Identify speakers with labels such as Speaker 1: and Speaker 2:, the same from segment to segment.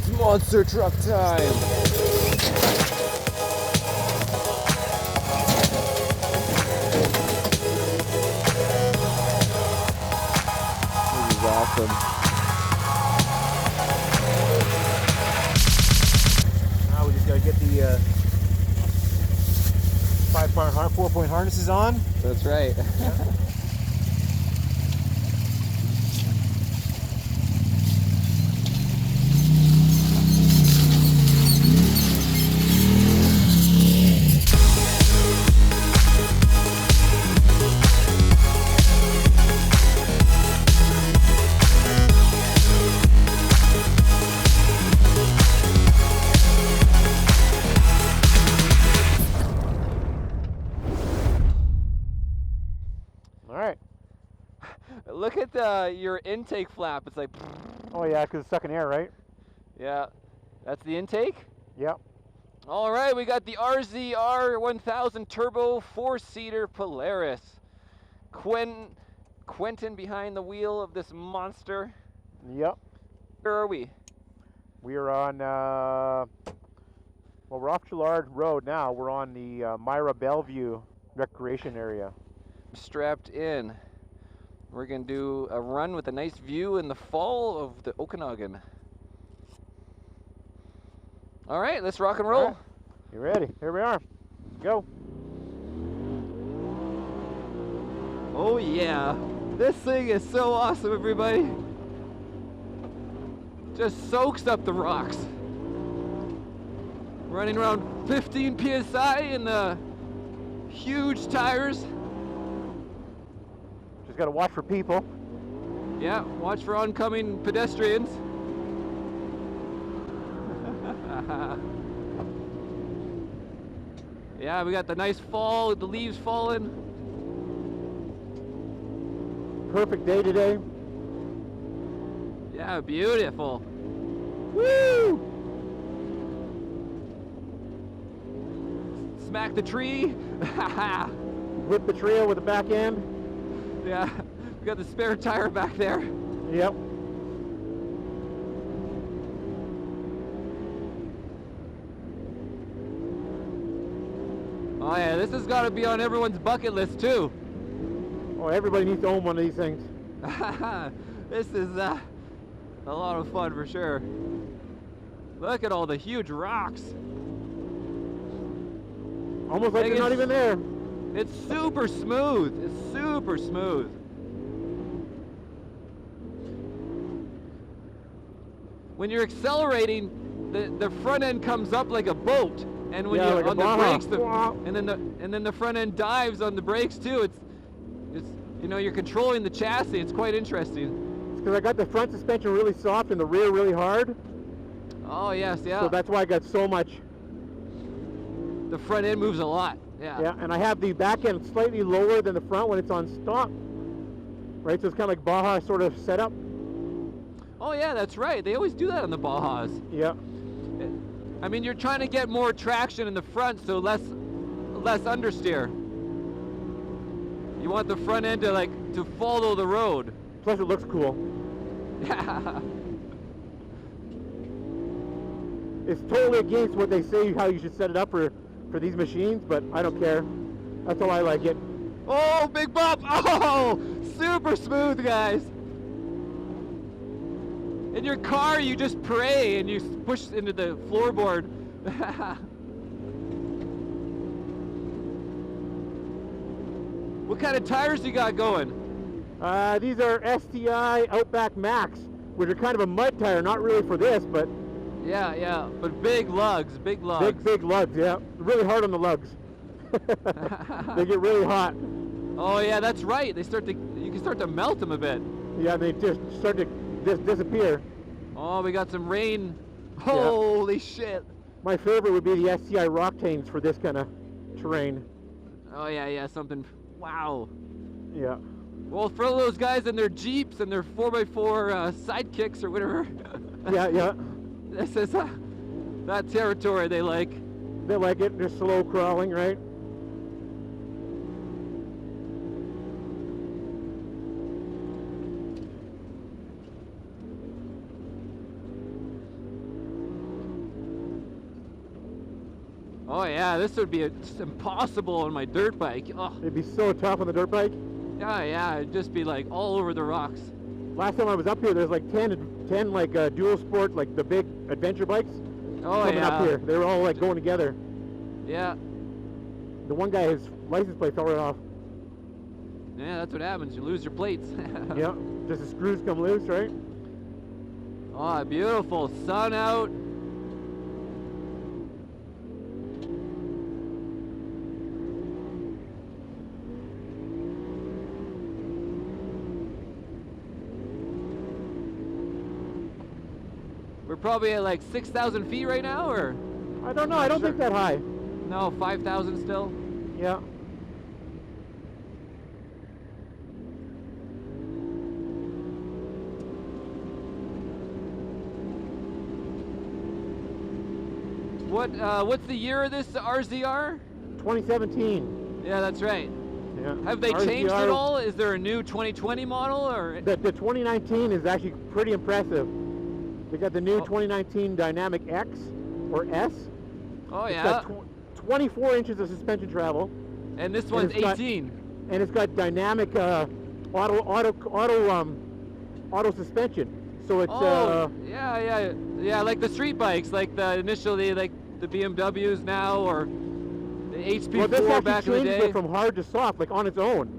Speaker 1: It's monster truck time! This is awesome.
Speaker 2: Now we just gotta get the 4-point harnesses on.
Speaker 1: That's right. Look at your intake flap. It's like.
Speaker 2: Oh yeah, because it's sucking air, right?
Speaker 1: Yeah, that's the intake.
Speaker 2: Yep.
Speaker 1: All right, we got the RZR 1000 Turbo 4-seater Polaris. Quentin behind the wheel of this monster.
Speaker 2: Yep.
Speaker 1: Where are we?
Speaker 2: We are on. Well, we're off Gillard Road now. We're on the Myra-Bellevue recreation area.
Speaker 1: Strapped in. We're going to do a run with a nice view in the fall of the Okanagan. All right, let's rock and roll.
Speaker 2: Right. You ready? Here we are. Go.
Speaker 1: Oh yeah, this thing is so awesome, everybody. Just soaks up the rocks. Running around 15 PSI in the huge tires.
Speaker 2: Got to watch for people.
Speaker 1: Yeah, watch for oncoming pedestrians. Yeah, we got the nice fall with the leaves falling.
Speaker 2: Perfect day today.
Speaker 1: Yeah, beautiful. Woo! Smack the tree.
Speaker 2: Whip the tree with the back end.
Speaker 1: Yeah, we got the spare tire back there.
Speaker 2: Yep.
Speaker 1: Oh yeah, this has got to be on everyone's bucket list too.
Speaker 2: Oh, everybody needs to own one of these things.
Speaker 1: This is a lot of fun for sure. Look at all the huge rocks.
Speaker 2: Almost like they're not even there.
Speaker 1: It's super smooth. It's super smooth. When you're accelerating, the front end comes up like a boat, and when you're on the brakes, and then the front end dives on the brakes too. It's you know, you're controlling the chassis. It's quite interesting.
Speaker 2: It's because I got the front suspension really soft and the rear really hard.
Speaker 1: Oh yes, yeah.
Speaker 2: So that's why I got so much.
Speaker 1: The front end moves a lot. Yeah.
Speaker 2: Yeah, and I have the back end slightly lower than the front when it's on stop. Right, so it's kind of like Baja sort of setup.
Speaker 1: Oh yeah, that's right. They always do that on the Bajas.
Speaker 2: Yeah.
Speaker 1: I mean, you're trying to get more traction in the front, so less understeer. You want the front end to follow the road.
Speaker 2: Plus, it looks cool.
Speaker 1: Yeah.
Speaker 2: It's totally against what they say how you should set it up for these machines, but I don't care. That's how I like it.
Speaker 1: Oh, big bump! Oh, super smooth, guys. In your car, you just pray and you push into the floorboard. What kind of tires you got going?
Speaker 2: These are STI Outback Max, which are kind of a mud tire, not really for this, but...
Speaker 1: Yeah, but big lugs, big lugs.
Speaker 2: Big lugs, yeah. Really hard on the lugs. They get really hot.
Speaker 1: Oh yeah, that's right. You can start to melt them a bit.
Speaker 2: Yeah, they just start to disappear.
Speaker 1: Oh, we got some rain. Holy shit.
Speaker 2: My favorite would be the STI Rocktanes for this kind of terrain.
Speaker 1: Oh yeah, something, wow.
Speaker 2: Yeah.
Speaker 1: Well, for all those guys in their Jeeps and their 4x4 sidekicks or whatever.
Speaker 2: Yeah.
Speaker 1: This is that territory they like.
Speaker 2: They like it. They're slow crawling, right?
Speaker 1: Oh yeah, this would be just impossible on my dirt bike. Oh.
Speaker 2: It'd be so tough on the dirt bike.
Speaker 1: Yeah, yeah, it'd just be like all over the rocks.
Speaker 2: Last time I was up here, there's like 10 like dual sport, like the big adventure bikes coming up here. They were all like going together.
Speaker 1: Yeah.
Speaker 2: The one guy, his license plate fell right off.
Speaker 1: Yeah, that's what happens. You lose your plates.
Speaker 2: Yeah, just the screws come loose, right?
Speaker 1: Oh, beautiful. Sun out. We're probably at like 6,000 feet right now, or?
Speaker 2: I don't know. I don't think that high.
Speaker 1: No, 5,000 still?
Speaker 2: Yeah.
Speaker 1: What's the year of this RZR?
Speaker 2: 2017.
Speaker 1: Yeah, that's right.
Speaker 2: Yeah.
Speaker 1: Have they
Speaker 2: RZR,
Speaker 1: changed at all? Is there a new 2020 model, or?
Speaker 2: The 2019 is actually pretty impressive. They got the new 2019 Dynamic X or S.
Speaker 1: Oh
Speaker 2: it's
Speaker 1: yeah.
Speaker 2: Got 24 inches of suspension travel.
Speaker 1: And this one's 18.
Speaker 2: And it's got dynamic auto suspension. So it's
Speaker 1: yeah, like the street bikes, like the initially like the BMWs now, or the HP4 back in the day.
Speaker 2: It from hard to soft, like on its own.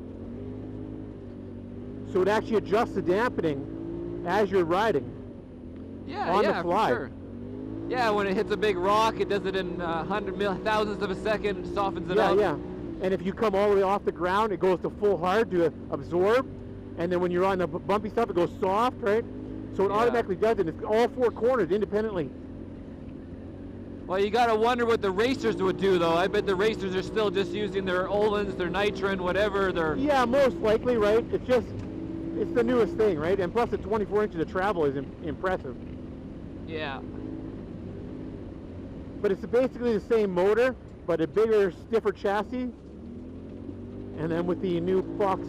Speaker 2: So it actually adjusts the dampening as you're riding.
Speaker 1: Yeah,
Speaker 2: on
Speaker 1: yeah,
Speaker 2: the fly.
Speaker 1: for sure. Yeah, when it hits a big thousandths of a second, it softens it out.
Speaker 2: Yeah, yeah. And if you come all the way off the ground, it goes to full hard to absorb. And then when you're on the bumpy stuff, it goes soft, right? So it automatically does it. It's all four corners independently.
Speaker 1: Well, you gotta wonder what the racers would do, though. I bet the racers are still just using their Öhlins, their Nitron, whatever.
Speaker 2: Yeah, most likely, right? It's the newest thing, right? And plus the 24 inches of travel is impressive.
Speaker 1: Yeah.
Speaker 2: But it's basically the same motor, but a bigger, stiffer chassis. And then with the new Fox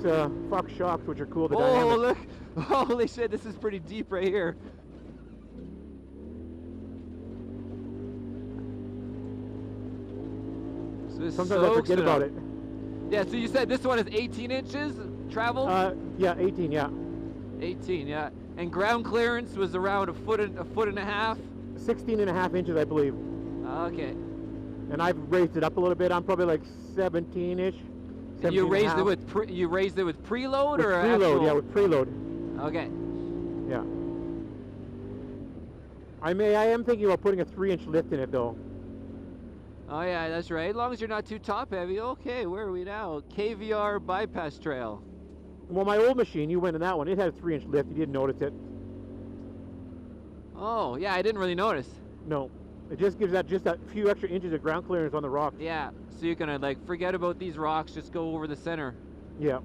Speaker 2: shocks, which are cool. The dynamic.
Speaker 1: Look! Holy shit, this is pretty deep right here. So
Speaker 2: sometimes I forget about it.
Speaker 1: Yeah, so you said this one is 18 inches travel?
Speaker 2: Yeah, 18, yeah.
Speaker 1: 18, yeah. And ground clearance was around a foot and a half?
Speaker 2: 16.5 inches, I believe.
Speaker 1: Okay.
Speaker 2: And I've raised it up a little bit. I'm probably like 17-ish.
Speaker 1: And you raised it with preload or
Speaker 2: preload?
Speaker 1: Actual?
Speaker 2: Yeah, with preload.
Speaker 1: Okay.
Speaker 2: Yeah. I am thinking about putting a 3-inch lift in it though.
Speaker 1: Oh yeah, that's right. As long as you're not too top heavy. Okay, where are we now? KVR bypass trail.
Speaker 2: Well, my old machine, you went in that one. It had a 3-inch lift. You didn't notice it.
Speaker 1: Oh yeah, I didn't really notice.
Speaker 2: No, it just gives that few extra inches of ground clearance on the rocks.
Speaker 1: Yeah, so you're gonna like forget about these rocks, just go over the center.
Speaker 2: Yeah.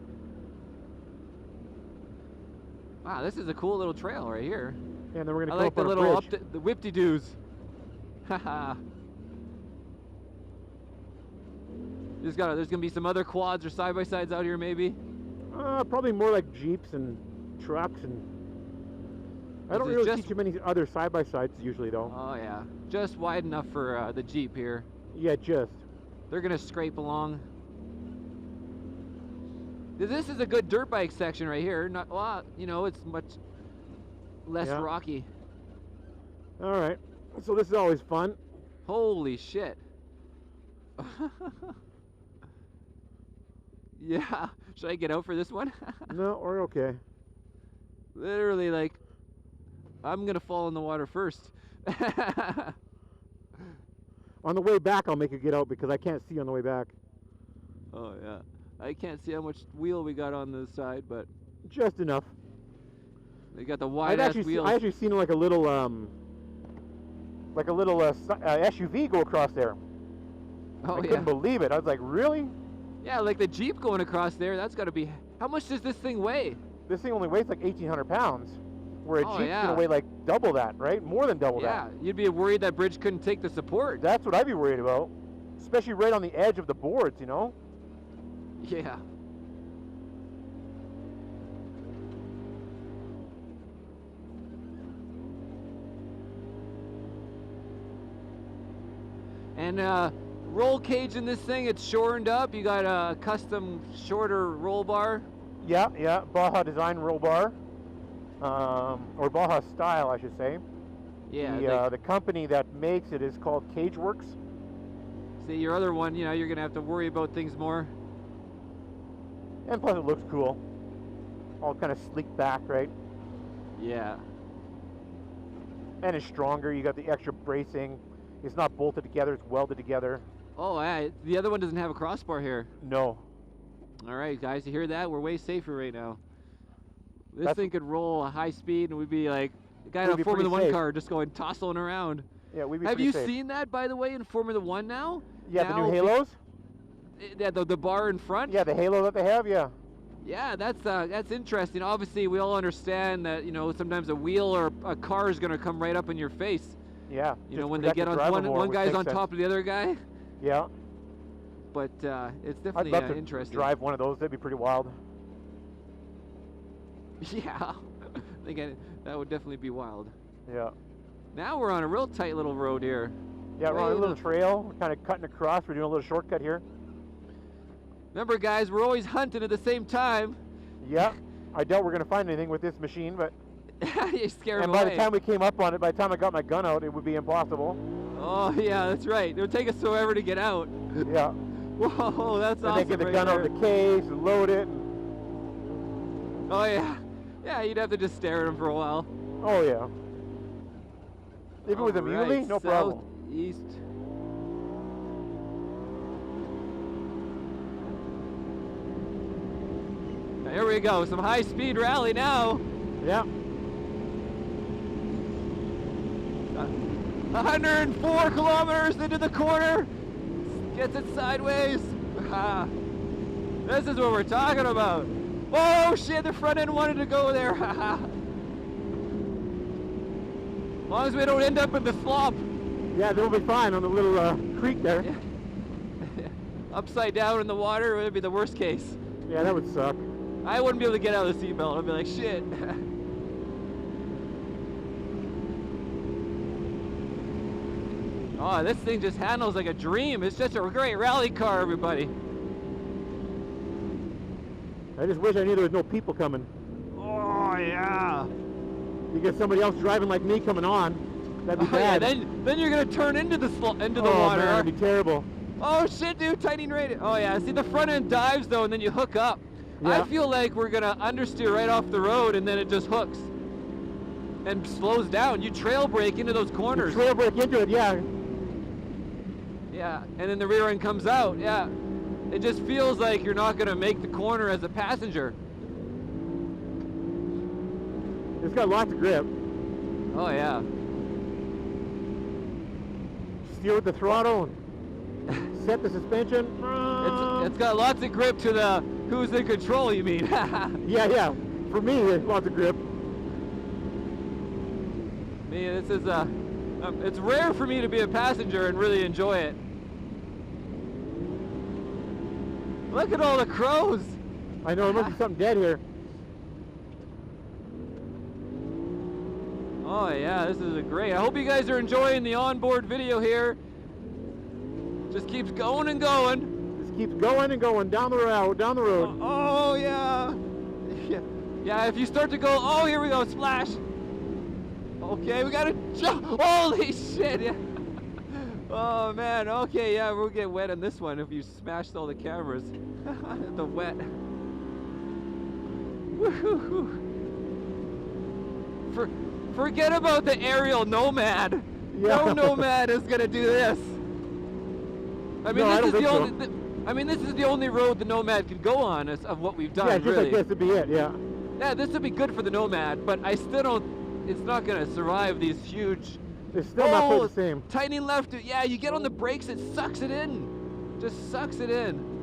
Speaker 1: Wow, this is a cool little trail right here.
Speaker 2: Yeah, and then we're gonna
Speaker 1: I
Speaker 2: go
Speaker 1: like
Speaker 2: up
Speaker 1: the
Speaker 2: on a
Speaker 1: little
Speaker 2: bridge.
Speaker 1: the whip-de-doos. Haha. There's gonna be some other quads or side-by-sides out here, maybe.
Speaker 2: Probably more like Jeeps and trucks, and I don't really see too many other side-by-sides usually, though.
Speaker 1: Oh yeah, just wide enough for the Jeep here.
Speaker 2: Yeah, just.
Speaker 1: They're gonna scrape along. This is a good dirt bike section right here. Not a lot, you know. It's much less rocky.
Speaker 2: All right, so this is always fun.
Speaker 1: Holy shit. Yeah, should I get out for this one?
Speaker 2: No, we're okay.
Speaker 1: Literally, like, I'm gonna fall in the water first.
Speaker 2: On the way back, I'll make you get out because I can't see on the way back.
Speaker 1: Oh yeah, I can't see how much wheel we got on this side, but
Speaker 2: just enough.
Speaker 1: They got the wide ass wheels.
Speaker 2: I actually seen like a little SUV go across there.
Speaker 1: Oh,
Speaker 2: I couldn't believe it. I was like, really?
Speaker 1: Yeah, like the Jeep going across there. That's got to be. How much does this thing weigh?
Speaker 2: This thing only weighs like 1,800 pounds, where a Jeep's gonna weigh like double that, right? More than double that.
Speaker 1: Yeah, you'd be worried that bridge couldn't take the support.
Speaker 2: That's what I'd be worried about, especially right on the edge of the boards, you know?
Speaker 1: Yeah. And roll cage in this thing. It's shortened up. You got a custom shorter roll bar.
Speaker 2: Yeah, yeah, Baja design roll bar, or Baja style, I should say.
Speaker 1: Yeah.
Speaker 2: The company that makes it is called Cageworks.
Speaker 1: See, your other one, you know, you're gonna have to worry about things more.
Speaker 2: And plus, it looks cool. All kind of sleek back, right?
Speaker 1: Yeah.
Speaker 2: And it's stronger. You got the extra bracing. It's not bolted together. It's welded together.
Speaker 1: Oh, yeah. The other one doesn't have a crossbar here.
Speaker 2: No.
Speaker 1: All right, guys, you hear that? We're way safer right now. This thing could roll a high speed, and we'd be like the guy in a Formula 1 car just going tossing around.
Speaker 2: Yeah, we'd be
Speaker 1: Have you
Speaker 2: safe.
Speaker 1: seen that, by the way, in Formula 1 now?
Speaker 2: Yeah, the new Halos?
Speaker 1: Yeah, the bar in front?
Speaker 2: Yeah, the Halo that they have, yeah.
Speaker 1: Yeah, that's interesting. Obviously, we all understand that, you know, sometimes a wheel or a car is going to come right up in your face.
Speaker 2: Yeah.
Speaker 1: You know, when they get on one guy's on top of the other guy.
Speaker 2: Yeah.
Speaker 1: But it's definitely
Speaker 2: I'd love to
Speaker 1: interesting.
Speaker 2: drive one of those. That'd be pretty wild.
Speaker 1: Yeah. I think that would definitely be wild.
Speaker 2: Yeah.
Speaker 1: Now we're on a real tight little road here.
Speaker 2: Yeah, we're on a little trail. We're kind of cutting across. We're doing a little shortcut here.
Speaker 1: Remember, guys, we're always hunting at the same time.
Speaker 2: Yeah. I doubt we're going to find anything with this machine, but...
Speaker 1: You scare
Speaker 2: and
Speaker 1: me
Speaker 2: by the time we came up on it, by the time I got my gun out, it would be impossible.
Speaker 1: Oh, yeah, that's right. It would take us forever to get out.
Speaker 2: Yeah.
Speaker 1: Whoa, that's awesome.
Speaker 2: And then get the gun out of the case and load it.
Speaker 1: Oh, yeah. Yeah, you'd have to just stare at him for a while.
Speaker 2: Oh, yeah. If it was a muley, no problem.
Speaker 1: Southeast. Here we go, some high-speed rally now.
Speaker 2: Yeah.
Speaker 1: 104 kilometers into the corner. Gets it sideways. This is what we're talking about. Oh shit, the front end wanted to go there. As long as we don't end up in the slop.
Speaker 2: Yeah, they'll be fine on the little creek there.
Speaker 1: Yeah. Upside down in the water would be the worst case.
Speaker 2: Yeah, that would suck.
Speaker 1: I wouldn't be able to get out of the seatbelt. I'd be like, shit. Oh, this thing just handles like a dream. It's just a great rally car, everybody.
Speaker 2: I just wish I knew there was no people coming.
Speaker 1: Oh, yeah.
Speaker 2: You get somebody else driving like me coming on, that'd be bad.
Speaker 1: Yeah, then you're going to turn into the water.
Speaker 2: Oh, man, that'd be terrible.
Speaker 1: Oh, shit, dude, tightening rate. Oh, yeah. See, the front end dives, though, and then you hook up.
Speaker 2: Yeah.
Speaker 1: I feel like we're going to understeer right off the road, and then it just hooks and slows down. You trail brake into those corners.
Speaker 2: You trail brake into it, yeah.
Speaker 1: Yeah, and then the rear end comes out, yeah. It just feels like you're not going to make the corner as a passenger.
Speaker 2: It's got lots of grip.
Speaker 1: Oh, yeah.
Speaker 2: Steer with the throttle and set the suspension.
Speaker 1: It's got lots of grip to the who's in control, you mean?
Speaker 2: Yeah, yeah. For me, it's lots of grip.
Speaker 1: Me, this is it's rare for me to be a passenger and really enjoy it. Look at all the crows.
Speaker 2: I know, there must be something dead here.
Speaker 1: Oh yeah, this is great. I hope you guys are enjoying the onboard video here. Just keeps going and going.
Speaker 2: Just keeps going and going down the road,
Speaker 1: Oh yeah. Yeah, if you start to go, oh, here we go, splash. Okay, we gotta jump. Holy shit. Yeah. Oh man, okay, yeah, we'll get wet on this one if you smashed all the cameras. The wet. Woohoo. Forget about the aerial Nomad.
Speaker 2: Yeah.
Speaker 1: No Nomad is gonna do this. I mean,
Speaker 2: No,
Speaker 1: this is the only. I mean, this is the only road the Nomad can go on of what we've done.
Speaker 2: Yeah, just
Speaker 1: really.
Speaker 2: like this would be it, yeah.
Speaker 1: Yeah, this would be good for the Nomad, but I still don't. It's not gonna survive these huge.
Speaker 2: It's still not quite the same.
Speaker 1: Tightening left. Yeah, you get on the brakes, it sucks it in. Just sucks it in.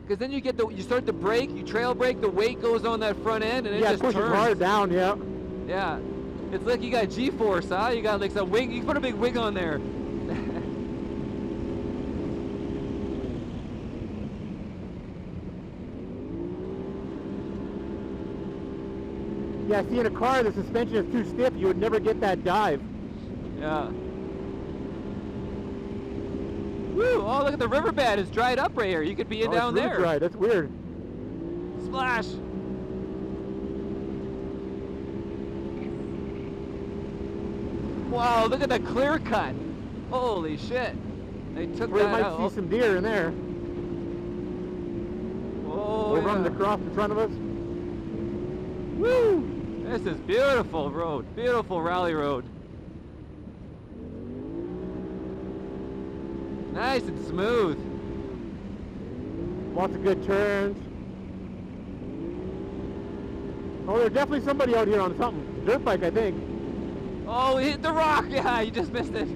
Speaker 1: Because then you start the brake, you trail brake, the weight goes on that front end, and it just
Speaker 2: pushes
Speaker 1: turns.
Speaker 2: hard down, yeah.
Speaker 1: Yeah, it's like you got G-force, huh? You got like some wing. You put a big wing on there.
Speaker 2: Yeah, see, in a car, the suspension is too stiff. You would never get that dive.
Speaker 1: Yeah. Woo! Oh, look at the riverbed. It's dried up right here. You could be in down
Speaker 2: really
Speaker 1: there.
Speaker 2: Dried. That's weird.
Speaker 1: Splash. Wow, look at the clear cut. Holy shit. They took
Speaker 2: We
Speaker 1: that
Speaker 2: might
Speaker 1: out.
Speaker 2: see some deer in there.
Speaker 1: Oh,
Speaker 2: We're
Speaker 1: yeah.
Speaker 2: running across in front of us.
Speaker 1: Woo! This is beautiful road. Beautiful rally road. Nice and smooth.
Speaker 2: Lots of good turns. Oh, there's definitely somebody out here on something. Dirt bike, I think.
Speaker 1: Oh, we hit the rock. Yeah, you just missed it.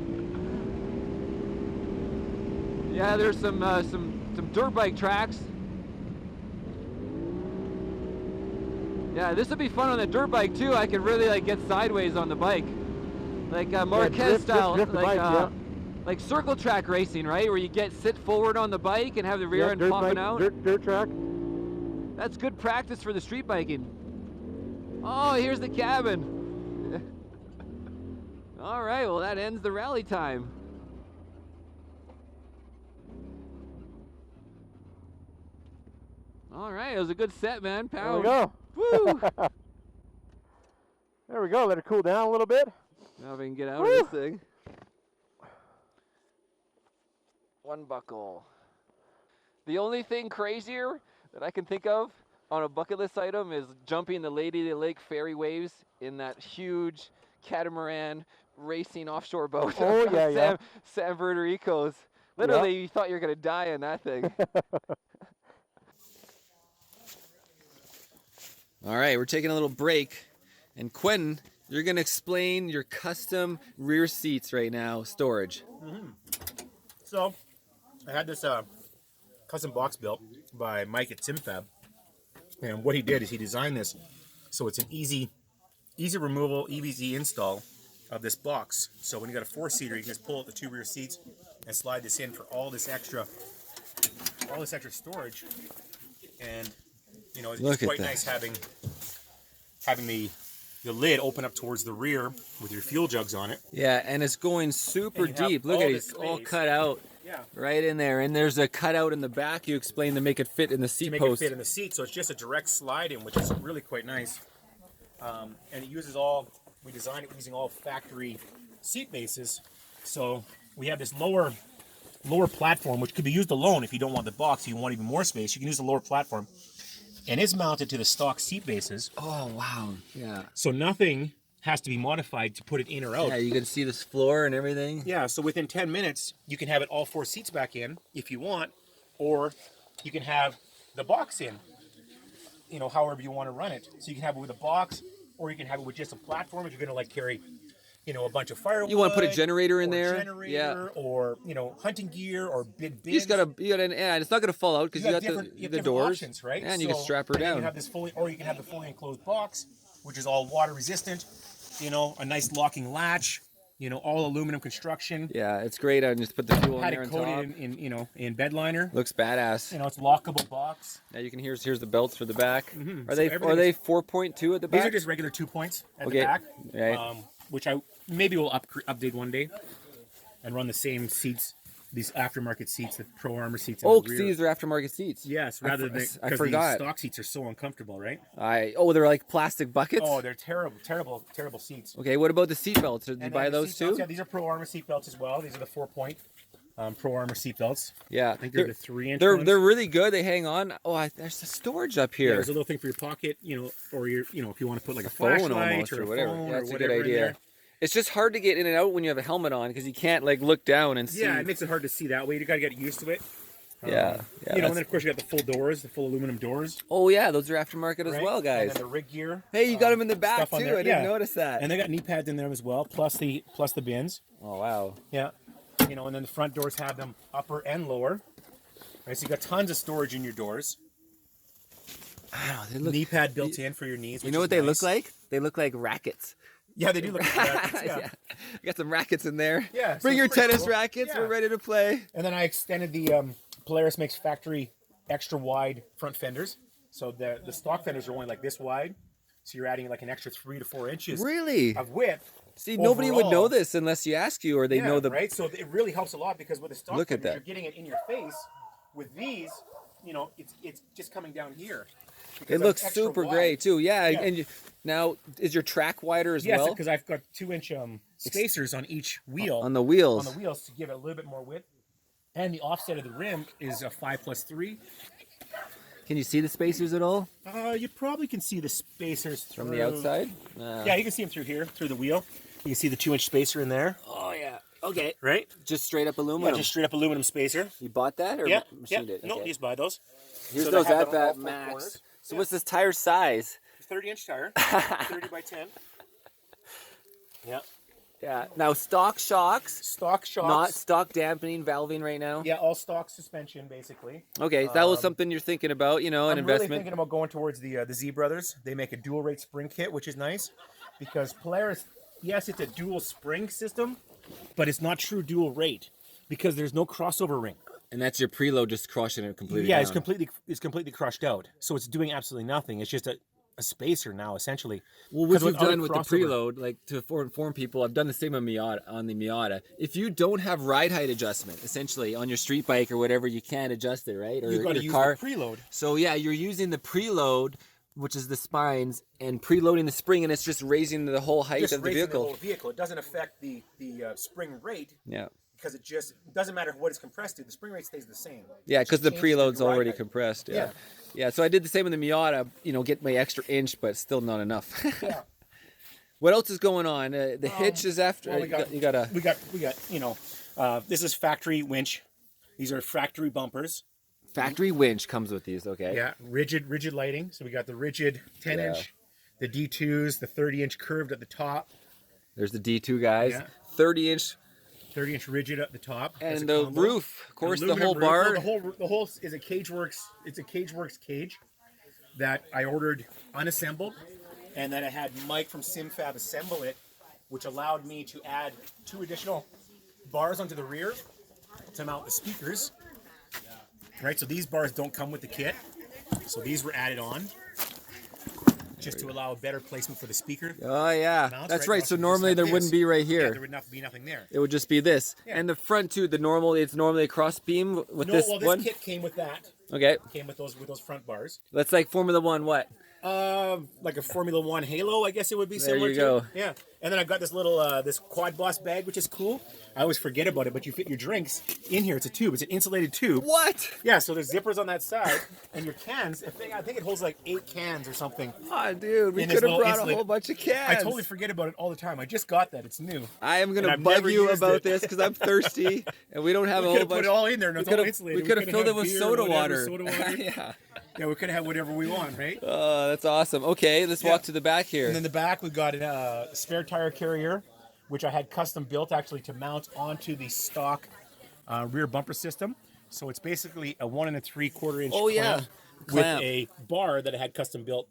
Speaker 1: Yeah, there's some dirt bike tracks. Yeah, this would be fun on the dirt bike too. I could really like get sideways on the bike, like Marquez style,
Speaker 2: drift the
Speaker 1: like
Speaker 2: bike, yeah.
Speaker 1: like circle track racing, right? Where you sit forward on the bike and have the rear end popping out.
Speaker 2: Dirt track.
Speaker 1: That's good practice for the street biking. Oh, here's the cabin. All right, well that ends the rally time. All right, it was a good set, man. Pound.
Speaker 2: There we go.
Speaker 1: Woo!
Speaker 2: There we go. Let it cool down a little bit.
Speaker 1: Now we can get out of this thing. One buckle. The only thing crazier that I can think of on a bucket list item is jumping the Lady Lake ferry waves in that huge catamaran racing offshore boat.
Speaker 2: Oh, yeah,
Speaker 1: San Federico's. Literally, you thought you were going to die in that thing. All right, we're taking a little break. And Quentin, you're going to explain your custom rear seats right now, storage.
Speaker 3: So, I had this custom box built by Mike at SimFab. And what he did is he designed this so it's an easy removal, easy install of this box. So when you got a 4-seater, you can just pull out the 2 rear seats and slide this in for all this extra storage. And you know, it's quite nice having the lid open up towards the rear with your fuel jugs on it.
Speaker 1: Yeah, and it's going super deep. Look at it, it's all cut out right in there. And there's a cutout in the back you explained to make it fit in the seat post.
Speaker 3: To make it fit in the seat, so it's just a direct slide in, which is really quite nice. And it uses we designed it using all factory seat bases. So we have this lower platform, which could be used alone if you don't want the box, you want even more space. You can use the lower platform. And it's mounted to the stock seat bases.
Speaker 1: Oh, wow. Yeah.
Speaker 3: So nothing has to be modified to put it in or out.
Speaker 1: Yeah, you can see this floor and everything.
Speaker 3: Yeah, so within 10 minutes, you can have it all 4 seats back in if you want, or you can have the box in, you know, however you want to run it. So you can have it with a box, or you can have it with just a platform if you're going to like carry, you know, a bunch of firewood.
Speaker 1: You want to put a generator in there?
Speaker 3: Or, you know, hunting gear or big bins.
Speaker 1: You got and it's not going to fall out because you got the doors,
Speaker 3: options, right?
Speaker 1: And you can strap her down.
Speaker 3: You have this or you can have the fully enclosed box, which is all water resistant. You know, a nice locking latch. You know, all aluminum construction.
Speaker 1: Yeah, it's great. I just put the fuel in there
Speaker 3: on top. Had it coated in bed liner.
Speaker 1: Looks badass.
Speaker 3: You know, it's lockable box.
Speaker 1: Now you can here's the belts for the back. Are they 4.2 at the back?
Speaker 3: These are just regular 2 points at the back.
Speaker 1: Okay.
Speaker 3: Which I maybe will update one day and run the same seats, these aftermarket seats, the Pro Armor seats.
Speaker 1: Oh, these are aftermarket seats.
Speaker 3: Yes, rather than
Speaker 1: I forgot.
Speaker 3: These stock seats are so uncomfortable, right?
Speaker 1: They're like plastic buckets.
Speaker 3: Oh, they're terrible seats.
Speaker 1: Okay, what about the seat belts? Did you buy those too?
Speaker 3: Yeah, these are Pro Armor seat belts as well. These are the 4-point Pro Armor seat belts.
Speaker 1: Yeah,
Speaker 3: I think they're the 3-inch.
Speaker 1: They're really good. They hang on. Oh, there's the storage up here.
Speaker 3: Yeah, there's a little thing for your pocket, you know, or if you want to put like a phone almost or whatever.
Speaker 1: Yeah, that's a good idea. It's just hard to get in and out when you have a helmet on because you can't like look down and see.
Speaker 3: Yeah, it makes it hard to see that way. You got to get used to it.
Speaker 1: Yeah.
Speaker 3: You know, and then of course you got the full doors, the full aluminum doors.
Speaker 1: Oh yeah, those are aftermarket as well, guys.
Speaker 3: And then the rig gear.
Speaker 1: Hey, you got them in the back too. I didn't notice that.
Speaker 3: And they got knee pads in there as well, plus the bins.
Speaker 1: Oh wow.
Speaker 3: Yeah. You know, and then the front doors have them upper and lower. Right, so you got tons of storage in your doors.
Speaker 1: Wow,
Speaker 3: knee pad built in for your knees.
Speaker 1: You know what they look like? They look like rackets.
Speaker 3: Yeah, they do look like rackets. Yeah.
Speaker 1: You got some rackets in there.
Speaker 3: Yeah.
Speaker 1: Bring your tennis rackets. We're ready to play.
Speaker 3: And then I extended the Polaris makes factory extra wide front fenders. So the stock fenders are only like this wide. So you're adding like an extra 3 to 4 inches
Speaker 1: really
Speaker 3: of width
Speaker 1: See, nobody would know this unless you ask you, or they know the...
Speaker 3: right? So it really helps a lot because with the stock
Speaker 1: Look at that.
Speaker 3: you're getting it in your face. With these, you know, it's just coming down here.
Speaker 1: It looks super great too. Yeah, and now is your track wider as well?
Speaker 3: Yes, because I've got 2-inch spacers on each wheel.
Speaker 1: On the wheels.
Speaker 3: On the wheels to give it a little bit more width. And the offset of the rim is a 5+3.
Speaker 1: Can you see the spacers at all?
Speaker 3: You probably can see the spacers through.
Speaker 1: From the outside?
Speaker 3: Yeah, you can see them through here, through the wheel. You can see the 2-inch spacer in there.
Speaker 1: Oh yeah. Okay.
Speaker 3: Right?
Speaker 1: Just straight up aluminum.
Speaker 3: Yeah, just straight up aluminum spacer.
Speaker 1: You bought that or machined it?
Speaker 3: No, you just buy those.
Speaker 1: Here's
Speaker 3: So
Speaker 1: those
Speaker 3: they have
Speaker 1: at
Speaker 3: all
Speaker 1: Max.
Speaker 3: corners.
Speaker 1: So what's this tire size?
Speaker 3: 30-inch tire, 30x10. Yeah.
Speaker 1: Yeah. Now stock shocks.
Speaker 3: Stock shocks.
Speaker 1: Not stock dampening, valving right now.
Speaker 3: Yeah, all stock suspension basically.
Speaker 1: Okay, that was something you're thinking about, you know, an investment.
Speaker 3: I'm really thinking about going towards the Z Brothers. They make a dual rate spring kit, which is nice, because Polaris, yes, it's a dual spring system, but it's not true dual rate because there's no crossover ring.
Speaker 1: And that's your preload just crushing it completely.
Speaker 3: Yeah,
Speaker 1: down.
Speaker 3: it's completely crushed out. So it's doing absolutely nothing. It's just a spacer now, essentially.
Speaker 1: Well, what you've done with the
Speaker 3: crossover.
Speaker 1: preload, like to inform people, I've done the same on the Miata. If you don't have ride height adjustment, essentially on your street bike or whatever, you can't adjust it, right? Or
Speaker 3: You've got to
Speaker 1: your
Speaker 3: use
Speaker 1: car.
Speaker 3: the preload.
Speaker 1: So yeah, you're using the preload, which is the spines, and preloading the spring, and it's just raising the whole height of the vehicle.
Speaker 3: The whole vehicle. It doesn't affect the spring rate.
Speaker 1: Yeah.
Speaker 3: Because it just doesn't matter what it's compressed to. The spring rate stays the same.
Speaker 1: Yeah, because the preload's already
Speaker 3: height.
Speaker 1: compressed. Yeah. Yeah, so I did the same in the Miata, you know, get my extra inch, but still not enough.
Speaker 3: Yeah.
Speaker 1: What else is going on? The hitch is after.
Speaker 3: Well,
Speaker 1: you got a.
Speaker 3: We got. You know, this is factory winch. These are factory bumpers.
Speaker 1: Factory winch comes with these, okay?
Speaker 3: Yeah, rigid lighting. So we got the rigid 10-inch, the D2s, the 30-inch curved at the top.
Speaker 1: There's the D2 guys.
Speaker 3: Yeah.
Speaker 1: 30-inch.
Speaker 3: 30-inch rigid at the top.
Speaker 1: And the roof, of course, the whole bar.
Speaker 3: Well, the whole is a CageWorks. It's a CageWorks cage that I ordered unassembled, and then I had Mike from SimFab assemble it, which allowed me to add 2 additional bars onto the rear to mount the speakers. Right, so these bars don't come with the kit, so these were added on just to allow a better placement for the speaker.
Speaker 1: Oh yeah,
Speaker 3: mounts,
Speaker 1: that's right. So
Speaker 3: So
Speaker 1: normally there wouldn't be right here.
Speaker 3: Yeah, there would be nothing there.
Speaker 1: It would just be this, and the front too. It's normally a cross beam with this
Speaker 3: well,
Speaker 1: one.
Speaker 3: this kit came with that.
Speaker 1: Okay.
Speaker 3: Came with those front bars.
Speaker 1: That's like Formula One. What?
Speaker 3: Like a Formula One Halo, I guess it would be
Speaker 1: There
Speaker 3: similar
Speaker 1: you
Speaker 3: to.
Speaker 1: go.
Speaker 3: Yeah. And then I've got this little this Quad Boss bag, which is cool. I always forget about it, but you fit your drinks in here. It's a tube. It's an insulated tube.
Speaker 1: What?
Speaker 3: Yeah. So there's zippers on that side, and your cans. I think it holds like 8 cans or something.
Speaker 1: Oh, dude, we
Speaker 3: In this
Speaker 1: could have
Speaker 3: little
Speaker 1: brought a
Speaker 3: insulated-
Speaker 1: whole bunch of cans.
Speaker 3: I totally forget about it all the time. I just got that. It's new.
Speaker 1: I am gonna
Speaker 3: I've
Speaker 1: bug
Speaker 3: never
Speaker 1: you
Speaker 3: used
Speaker 1: about
Speaker 3: it.
Speaker 1: this because I'm thirsty, and we don't have
Speaker 3: We
Speaker 1: a
Speaker 3: could
Speaker 1: whole
Speaker 3: have
Speaker 1: bunch.
Speaker 3: put it all in there. And it's all insulated.
Speaker 1: We could have filled it with
Speaker 3: beer,
Speaker 1: soda
Speaker 3: whatever,
Speaker 1: water.
Speaker 3: Soda water.
Speaker 1: Yeah.
Speaker 3: Yeah, we could have whatever we want, right?
Speaker 1: That's awesome. Okay, let's walk to the back here.
Speaker 3: And then the back, we've got a spare tire carrier, which I had custom built actually to mount onto the stock rear bumper system. So it's basically a 1 3/4 inch
Speaker 1: clamp
Speaker 3: with a bar that I had custom built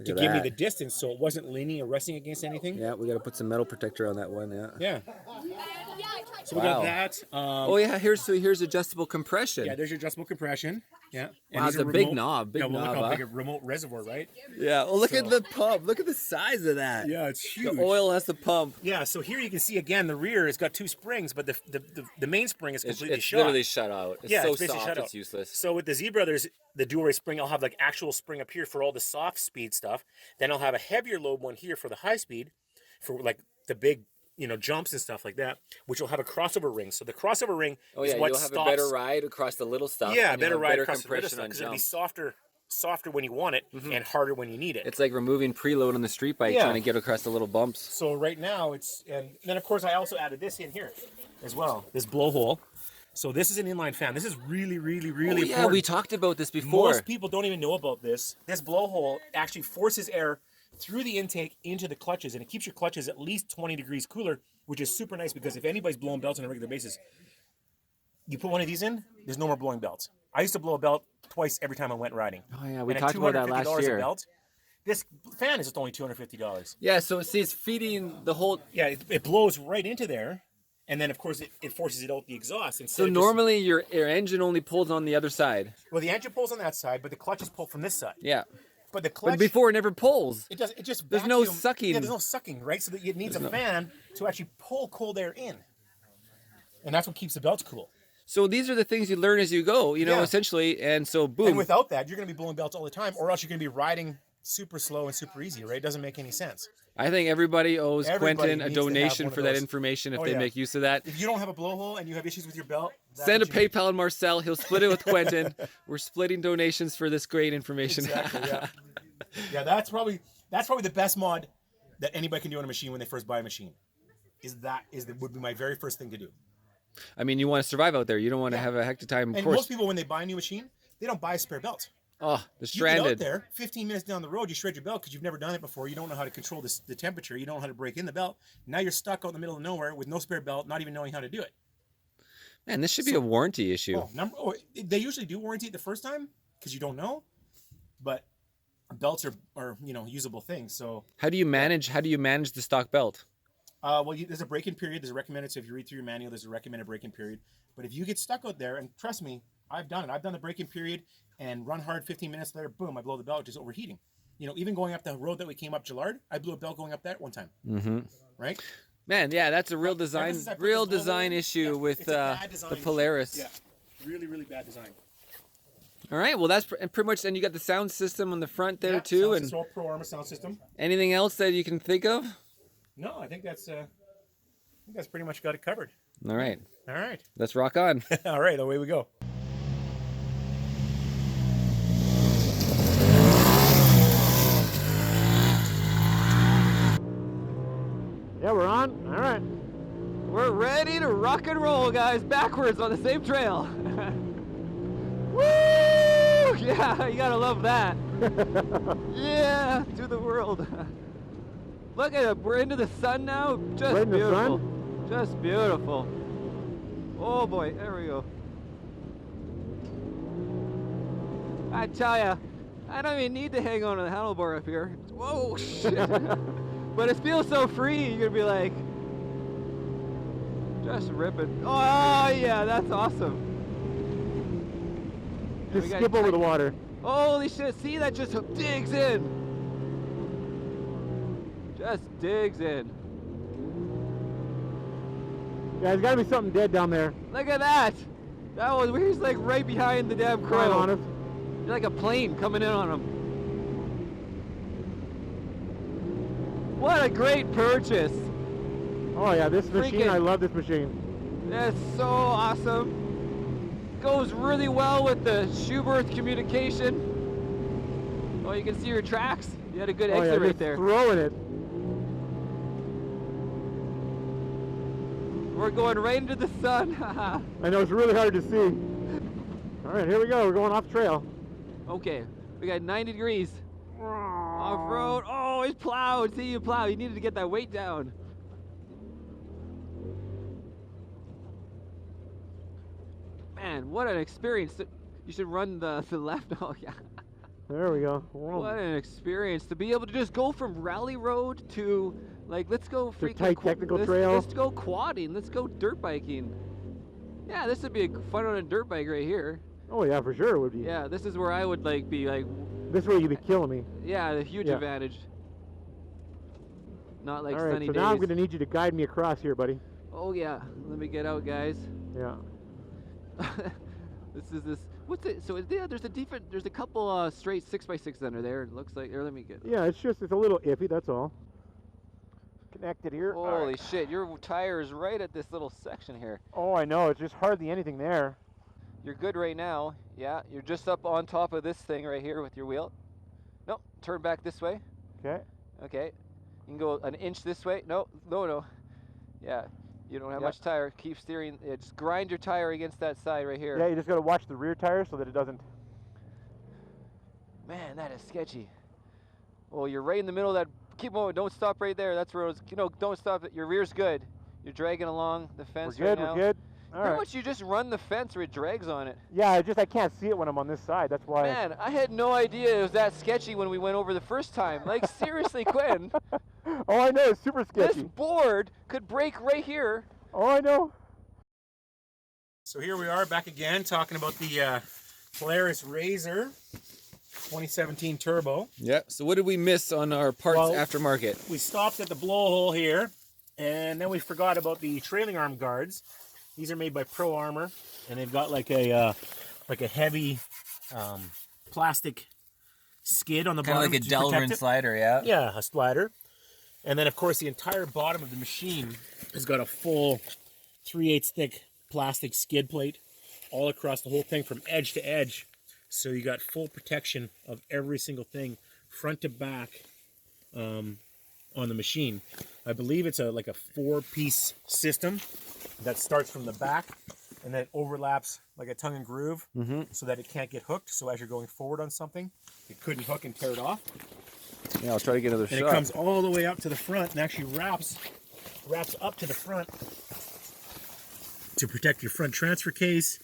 Speaker 3: to give me the distance, so it wasn't leaning or resting against anything.
Speaker 1: Yeah, we got to put some metal protector on that one. Yeah.
Speaker 3: Yeah. So we got that.
Speaker 1: Oh yeah, here's adjustable compression.
Speaker 3: Yeah, there's your adjustable compression. Yeah. And
Speaker 1: Wow,
Speaker 3: these
Speaker 1: it's
Speaker 3: are
Speaker 1: a big
Speaker 3: remote-
Speaker 1: knob. Big
Speaker 3: yeah, well,
Speaker 1: knob.
Speaker 3: look how
Speaker 1: Huh?
Speaker 3: big a remote reservoir, right?
Speaker 1: Yeah. Well, look at the pump. Look at the size of that.
Speaker 3: Yeah, it's huge.
Speaker 1: The oil has the pump.
Speaker 3: Yeah, so here you can see again the rear has got 2 springs, but the main spring is completely
Speaker 1: It's
Speaker 3: shot.
Speaker 1: literally shut out. It's so
Speaker 3: basically
Speaker 1: soft,
Speaker 3: shut out.
Speaker 1: it's useless.
Speaker 3: So with the Z Brothers, the dual rate spring, I'll have like actual spring up here for all the soft speed stuff. Then I'll have a heavier load one here for the high speed, for like the big, jumps and stuff like that, which will have a crossover ring. So the crossover ring is what
Speaker 1: you'll have
Speaker 3: stops.
Speaker 1: a better ride across the little stuff.
Speaker 3: Yeah,
Speaker 1: and you'll
Speaker 3: better
Speaker 1: have
Speaker 3: ride
Speaker 1: better
Speaker 3: across the little
Speaker 1: compression
Speaker 3: stuff
Speaker 1: on
Speaker 3: because it'll be
Speaker 1: jumps.
Speaker 3: softer when you want it and harder when you need it.
Speaker 1: It's like removing preload on the street bike, trying to get across the little bumps.
Speaker 3: So right now and then of course I also added this in here as well, this blowhole. So this is an inline fan. This is really, really, really
Speaker 1: Yeah,
Speaker 3: important.
Speaker 1: we talked about this before.
Speaker 3: Most people don't even know about this. This blowhole actually forces air through the intake into the clutches, and it keeps your clutches at least 20 degrees cooler, which is super nice because if anybody's blowing belts on a regular basis, you put one of these in, there's no more blowing belts. I used to blow a belt twice every time I went riding.
Speaker 1: Oh yeah, we
Speaker 3: And at
Speaker 1: talked about that last
Speaker 3: $250
Speaker 1: year.
Speaker 3: a belt, this fan is just only $250.
Speaker 1: Yeah, so see, it's feeding the whole.
Speaker 3: Yeah, it blows right into there, and then of course it forces it out the exhaust.
Speaker 1: So normally your engine only pulls on the other side.
Speaker 3: Well, the engine pulls on that side, but the clutches pull from this side.
Speaker 1: Yeah.
Speaker 3: But the clutch.
Speaker 1: But before it never pulls.
Speaker 3: It does. It just.
Speaker 1: There's no sucking.
Speaker 3: Yeah, there's no sucking, right? So that it needs a fan to actually pull cold air in, and that's what keeps the belts cool.
Speaker 1: So these are the things you learn as you go, you know, essentially. And so, boom.
Speaker 3: And without that, you're going to be blowing belts all the time, or else you're going to be riding super slow and super easy, right? It doesn't make any sense.
Speaker 1: I think everybody owes Quentin a donation for that information if they make use of that.
Speaker 3: If you don't have a blowhole and you have issues with your belt,
Speaker 1: send a PayPal and Marcel. He'll split it with Quentin. We're splitting donations for this great information.
Speaker 3: Exactly, yeah. Yeah, that's probably the best mod that anybody can do on a machine when they first buy a machine. Would be my very first thing to do.
Speaker 1: I mean, you want to survive out there. You don't want to have a hectic time.
Speaker 3: And most people, when they buy a new machine, they don't buy a spare belt.
Speaker 1: Oh, the stranded.
Speaker 3: You get out there, 15 minutes down the road, you shred your belt because you've never done it before. You don't know how to control the temperature. You don't know how to break in the belt. Now you're stuck out in the middle of nowhere with no spare belt, not even knowing how to do it.
Speaker 1: Man, this should be a warranty issue.
Speaker 3: They usually do warranty it the first time because you don't know, but belts are usable things. So how do you manage
Speaker 1: the stock belt?
Speaker 3: Well, there's a break-in period. There's a recommended. So if you read through your manual, there's a recommended break-in period. But if you get stuck out there, and trust me, I've done it. I've done the break-in period and run hard. 15 minutes later, boom, I blow the belt, just overheating. Even going up the road that we came up Gillard, I blew a belt going up that one time. Mm-hmm. Right?
Speaker 1: Man, yeah, that's a real design issue with the Polaris.
Speaker 3: Yeah, really, really bad design.
Speaker 1: All right, well, that's pretty much, and you got the sound system on the front there too, and
Speaker 3: all Pro Armor sound system.
Speaker 1: Anything else that you can think of?
Speaker 3: No, I think that's pretty much got it covered.
Speaker 1: All right.
Speaker 3: All right.
Speaker 1: Let's rock on.
Speaker 3: All right, away we go.
Speaker 2: Yeah, we're on. All right.
Speaker 1: We're ready to rock and roll, guys. Backwards on the same trail. Woo! Yeah, you gotta love that. Yeah, to the world. Look at it, we're into the sun now. Just beautiful. Just beautiful. Oh boy, there we go. I tell ya, I don't even need to hang on to the handlebar up here. Whoa, shit. But it feels so free, you're gonna be like, just ripping. Oh yeah, that's awesome.
Speaker 2: Just skip over the water.
Speaker 1: Holy shit, see, that just digs in. Just digs in.
Speaker 2: Yeah, there's gotta be something dead down there.
Speaker 1: Look at that. That was, he's like right behind the damn crow.
Speaker 2: Right on us.
Speaker 1: You're like a plane coming in on him. What a great purchase.
Speaker 2: Oh yeah, this machine, I love this machine.
Speaker 1: That's so awesome. Goes really well with the Schuberth communication. Oh, you can see your tracks. You had a good exit right there.
Speaker 2: Throwing it.
Speaker 1: We're going right into the sun.
Speaker 2: I know, it's really hard to see. All right, here we go. We're going off trail.
Speaker 1: Okay, we got 90 degrees. Off-road. Oh, it's plowed. See, you plow. You needed to get that weight down. Man, what an experience. You should run the left. Oh, yeah.
Speaker 2: There we go.
Speaker 1: What an experience to be able to just go from rally road to, like, let's go freaking
Speaker 2: tight technical trail.
Speaker 1: Let's go quadding. Let's go dirt biking. Yeah, this would be fun on a dirt bike right here.
Speaker 2: Oh yeah, for sure it would be.
Speaker 1: Yeah, this is where I would be like.
Speaker 2: This is where you'd be killing me.
Speaker 1: Yeah, the huge advantage. Not like sunny days.
Speaker 2: Now I'm gonna need you to guide me across here, buddy.
Speaker 1: Oh yeah, let me get out, guys.
Speaker 2: Yeah.
Speaker 1: What's it? So there's a couple straight 6x6 under there. It looks like. Here, let me get.
Speaker 2: Yeah, it's a little iffy. That's all. Connected here.
Speaker 1: Holy shit! Your tire is right at this little section here.
Speaker 2: Oh, I know. It's just hardly anything there.
Speaker 1: You're good right now. Yeah, you're just up on top of this thing right here with your wheel. No, turn back this way.
Speaker 2: Okay.
Speaker 1: Okay. You can go an inch this way. No. Yeah. You don't have much tire. Keep steering. Just grind your tire against that side right here.
Speaker 2: Yeah, you just got to watch the rear tire so that it doesn't.
Speaker 1: Man, that is sketchy. Well, you're right in the middle of that. Keep moving. Don't stop right there. That's where it's. Don't stop. Your rear's good. You're dragging along the fence right now.
Speaker 2: We're good.
Speaker 1: Pretty much you just run the fence where it drags on it.
Speaker 2: Yeah, I can't see it when I'm on this side. That's why.
Speaker 1: Man, I had no idea it was that sketchy when we went over the first time. Like, seriously, Quentin.
Speaker 2: Oh, I know. It's super sketchy.
Speaker 1: This board could break right here.
Speaker 2: Oh, I know.
Speaker 3: So here we are back again talking about the Polaris RZR 2017 turbo.
Speaker 1: Yeah. So what did we miss on our parts aftermarket?
Speaker 3: We stopped at the blowhole here, and then we forgot about the trailing arm guards. These are made by Pro Armor, and they've got like a heavy plastic skid on the bottom.
Speaker 1: Kind of like a Delrin slider, yeah.
Speaker 3: Yeah, a slider. And then, of course, the entire bottom of the machine has got a full 3/8 thick plastic skid plate all across the whole thing from edge to edge. So you got full protection of every single thing, front to back, on the machine. I believe it's like a 4-piece system that starts from the back and then overlaps like a tongue and groove, so that it can't get hooked. So as you're going forward on something, it couldn't hook and tear it off.
Speaker 1: Yeah, I'll try to get another shot.
Speaker 3: And it comes all the way up to the front and actually wraps up to the front to protect your front transfer case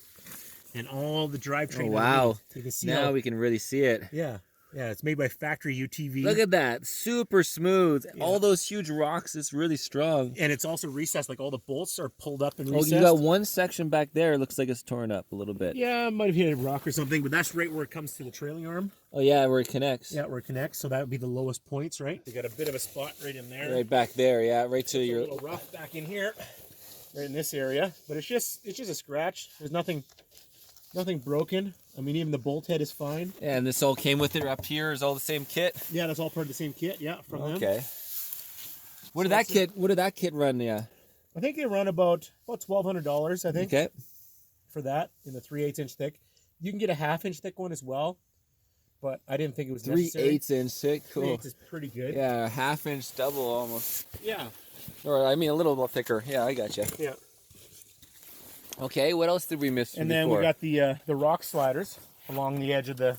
Speaker 3: and all the drivetrain.
Speaker 1: Oh, wow.
Speaker 3: You can see
Speaker 1: now we can really see it.
Speaker 3: Yeah. Yeah, it's made by factory UTV.
Speaker 1: Look at that. Super smooth. Yeah. All those huge rocks. It's really strong.
Speaker 3: And it's also recessed. Like all the bolts are pulled up and recessed.
Speaker 1: Oh, you got one section back there. It looks like it's torn up a little bit.
Speaker 3: Yeah, it might have hit a rock or something, but that's right where it comes to the trailing arm.
Speaker 1: Oh, yeah, where it connects.
Speaker 3: Yeah, where it connects. So that would be the lowest points, right? You got a bit of a spot right in there.
Speaker 1: Right back there, yeah. Right to your...
Speaker 3: a little rough back in here. Right in this area. But it's just a scratch. There's nothing broken. I mean, even the bolt head is fine.
Speaker 1: Yeah, and this all came with it up here. Is all the same kit?
Speaker 3: Yeah, that's all part of the same kit. Yeah, from them.
Speaker 1: Okay. What did that kit run? Yeah.
Speaker 3: I think they run about $1,200. I think.
Speaker 1: Okay.
Speaker 3: For that, in the 3/8 inch thick, you can get a 1/2 inch thick one as well, but I didn't think it was necessary.
Speaker 1: 3/8 inch thick. Cool.
Speaker 3: 3/8 is pretty good.
Speaker 1: Yeah, 1/2 inch double almost.
Speaker 3: Yeah.
Speaker 1: Or I mean a little bit thicker. Yeah, I got you.
Speaker 3: Yeah.
Speaker 1: Okay, what else did we miss?
Speaker 3: And then we got the rock sliders along the edge of the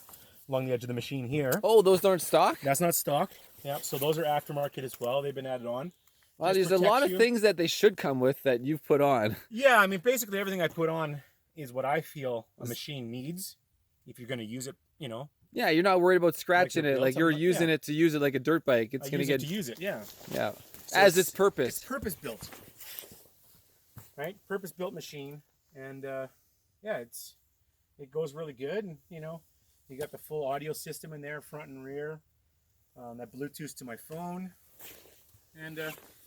Speaker 3: machine here.
Speaker 1: Oh, those aren't stock?
Speaker 3: That's not stock. Yeah, so those are aftermarket as well. They've been added on.
Speaker 1: Wow, there's a lot of things that they should come with that you've put on.
Speaker 3: Yeah, I mean, basically everything I put on is what I feel a machine needs if you're going to use it, you know.
Speaker 1: Yeah, you're not worried about scratching it. Like you're using it to use it like a dirt bike. It's going to get...
Speaker 3: to use it, yeah.
Speaker 1: Yeah.
Speaker 3: So
Speaker 1: as its purpose.
Speaker 3: It's purpose-built. Right? Purpose-built machine. And yeah, it goes really good, and you know, you got the full audio system in there, front and rear. That Bluetooth to my phone, and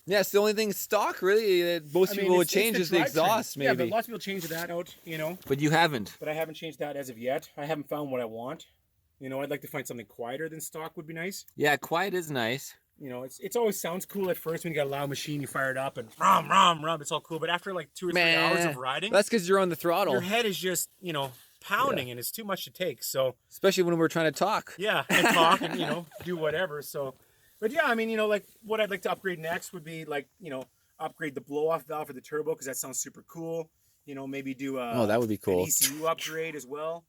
Speaker 1: yeah, it's the only thing stock really that most people would change is the exhaust, maybe.
Speaker 3: Yeah, but lots of people change that out, you know.
Speaker 1: But you haven't.
Speaker 3: But I haven't changed that as of yet. I haven't found what I want. You know, I'd like to find something quieter than stock would be nice.
Speaker 1: Yeah, quiet is nice.
Speaker 3: You know, it's always sounds cool at first when you got a loud machine, you fire it up and rum, it's all cool. But after like 2 or 3 hours of riding,
Speaker 1: that's because you're on the throttle.
Speaker 3: Your head is just, you know, pounding, and it's too much to take. So
Speaker 1: especially when we're trying to talk.
Speaker 3: Yeah, and talk and you know do whatever. So, but yeah, I mean, you know, like what I'd like to upgrade next would be like, you know, upgrade the blow off valve for the turbo because that sounds super cool. You know, maybe do
Speaker 1: that would be cool.
Speaker 3: An ECU upgrade as well.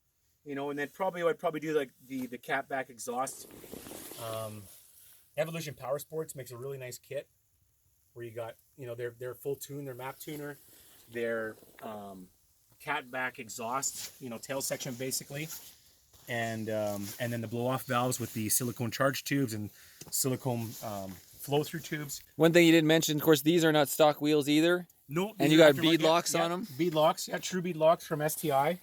Speaker 3: You know, and then I'd probably do like the cat back exhaust. Evolution Power Sports makes a really nice kit where you got, you know, their full tune, their map tuner, their cat back exhaust, you know, tail section basically, and then the blow off valves with the silicone charge tubes and silicone flow through tubes.
Speaker 1: One thing you didn't mention, of course, these are not stock wheels either.
Speaker 3: No,
Speaker 1: and you got bead locks on them.
Speaker 3: Bead locks, yeah, true bead locks from STI.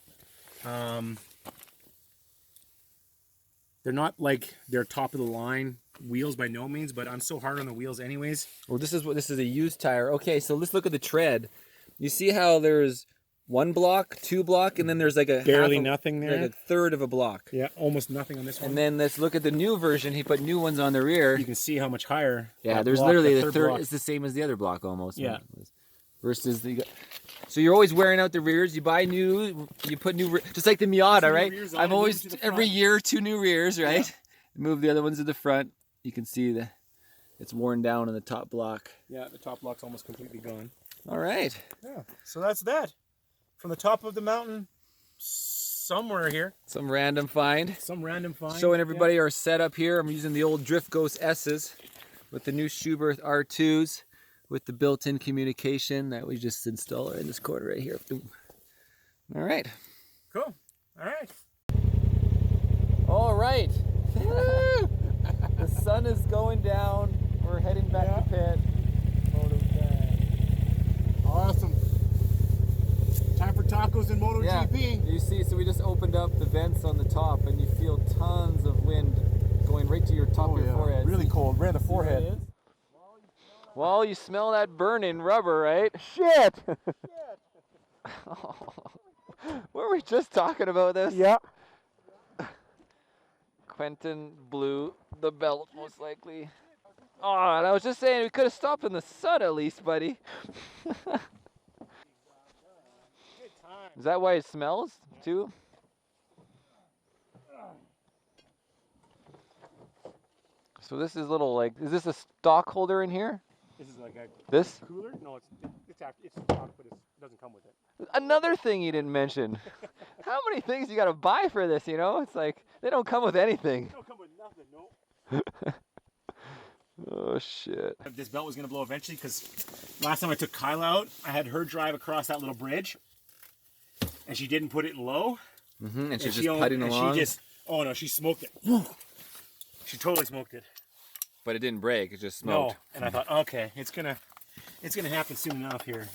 Speaker 3: They're not like they're top of the line wheels by no means, but I'm so hard on the wheels anyways.
Speaker 1: Well, this is a used tire. Okay, so let's look at the tread. You see how there's 1 block, 2 block, and then there's like a
Speaker 3: barely nothing there,
Speaker 1: like a third of a block.
Speaker 3: Yeah, almost nothing on this one.
Speaker 1: And then let's look at the new version. He put new ones on the rear.
Speaker 3: You can see how much higher.
Speaker 1: Yeah, there's literally the third. It's the same as the other block almost.
Speaker 3: Yeah.
Speaker 1: Versus the. So you're always wearing out the rears. You buy new, you put new, just like the Miata, right? I'm always every year 2 new rears, right? Yeah. Move the other ones to the front. You can see it's worn down in the top block.
Speaker 3: Yeah, the top block's almost completely gone.
Speaker 1: All right.
Speaker 3: Yeah. So that's that. From the top of the mountain, somewhere here.
Speaker 1: Some random find.
Speaker 3: Showing
Speaker 1: everybody our setup here. I'm using the old Drift Ghost S's with the new Schuberth R2s with the built-in communication that we just installed in this corner right here. All right.
Speaker 3: Cool. All right.
Speaker 1: All right. The sun is going down. We're heading back to pit.
Speaker 2: Awesome. Time for top Broncos in MotoGP.
Speaker 1: You see, so we just opened up the vents on the top, and you feel tons of wind going right to your top of your forehead.
Speaker 2: Really cold, right on the forehead.
Speaker 1: Well, you smell that burning rubber, right?
Speaker 2: Shit!
Speaker 1: Were we just talking about this?
Speaker 2: Yeah.
Speaker 1: Quentin blew the belt, most likely. Oh, and I was just saying, we could have stopped in the sun at least, buddy. Is that why it smells, too? So this is little, like, is this a stock holder in here?
Speaker 2: This is like a
Speaker 1: This?
Speaker 2: cooler? No, it's stock, but it doesn't come with it.
Speaker 1: Another thing you didn't mention. How many things you gotta buy for this, you know? It's like, they don't come with anything.
Speaker 2: They don't come with nothing, no.
Speaker 1: Oh, shit.
Speaker 3: This belt was going to blow eventually because last time I took Kyla out, I had her drive across that little bridge, and she didn't put it in low.
Speaker 1: And she's just putting along.
Speaker 3: She just, oh no, she smoked it. She totally smoked it.
Speaker 1: But it didn't break, it just smoked.
Speaker 3: No, and I thought, okay, it's gonna happen soon enough here.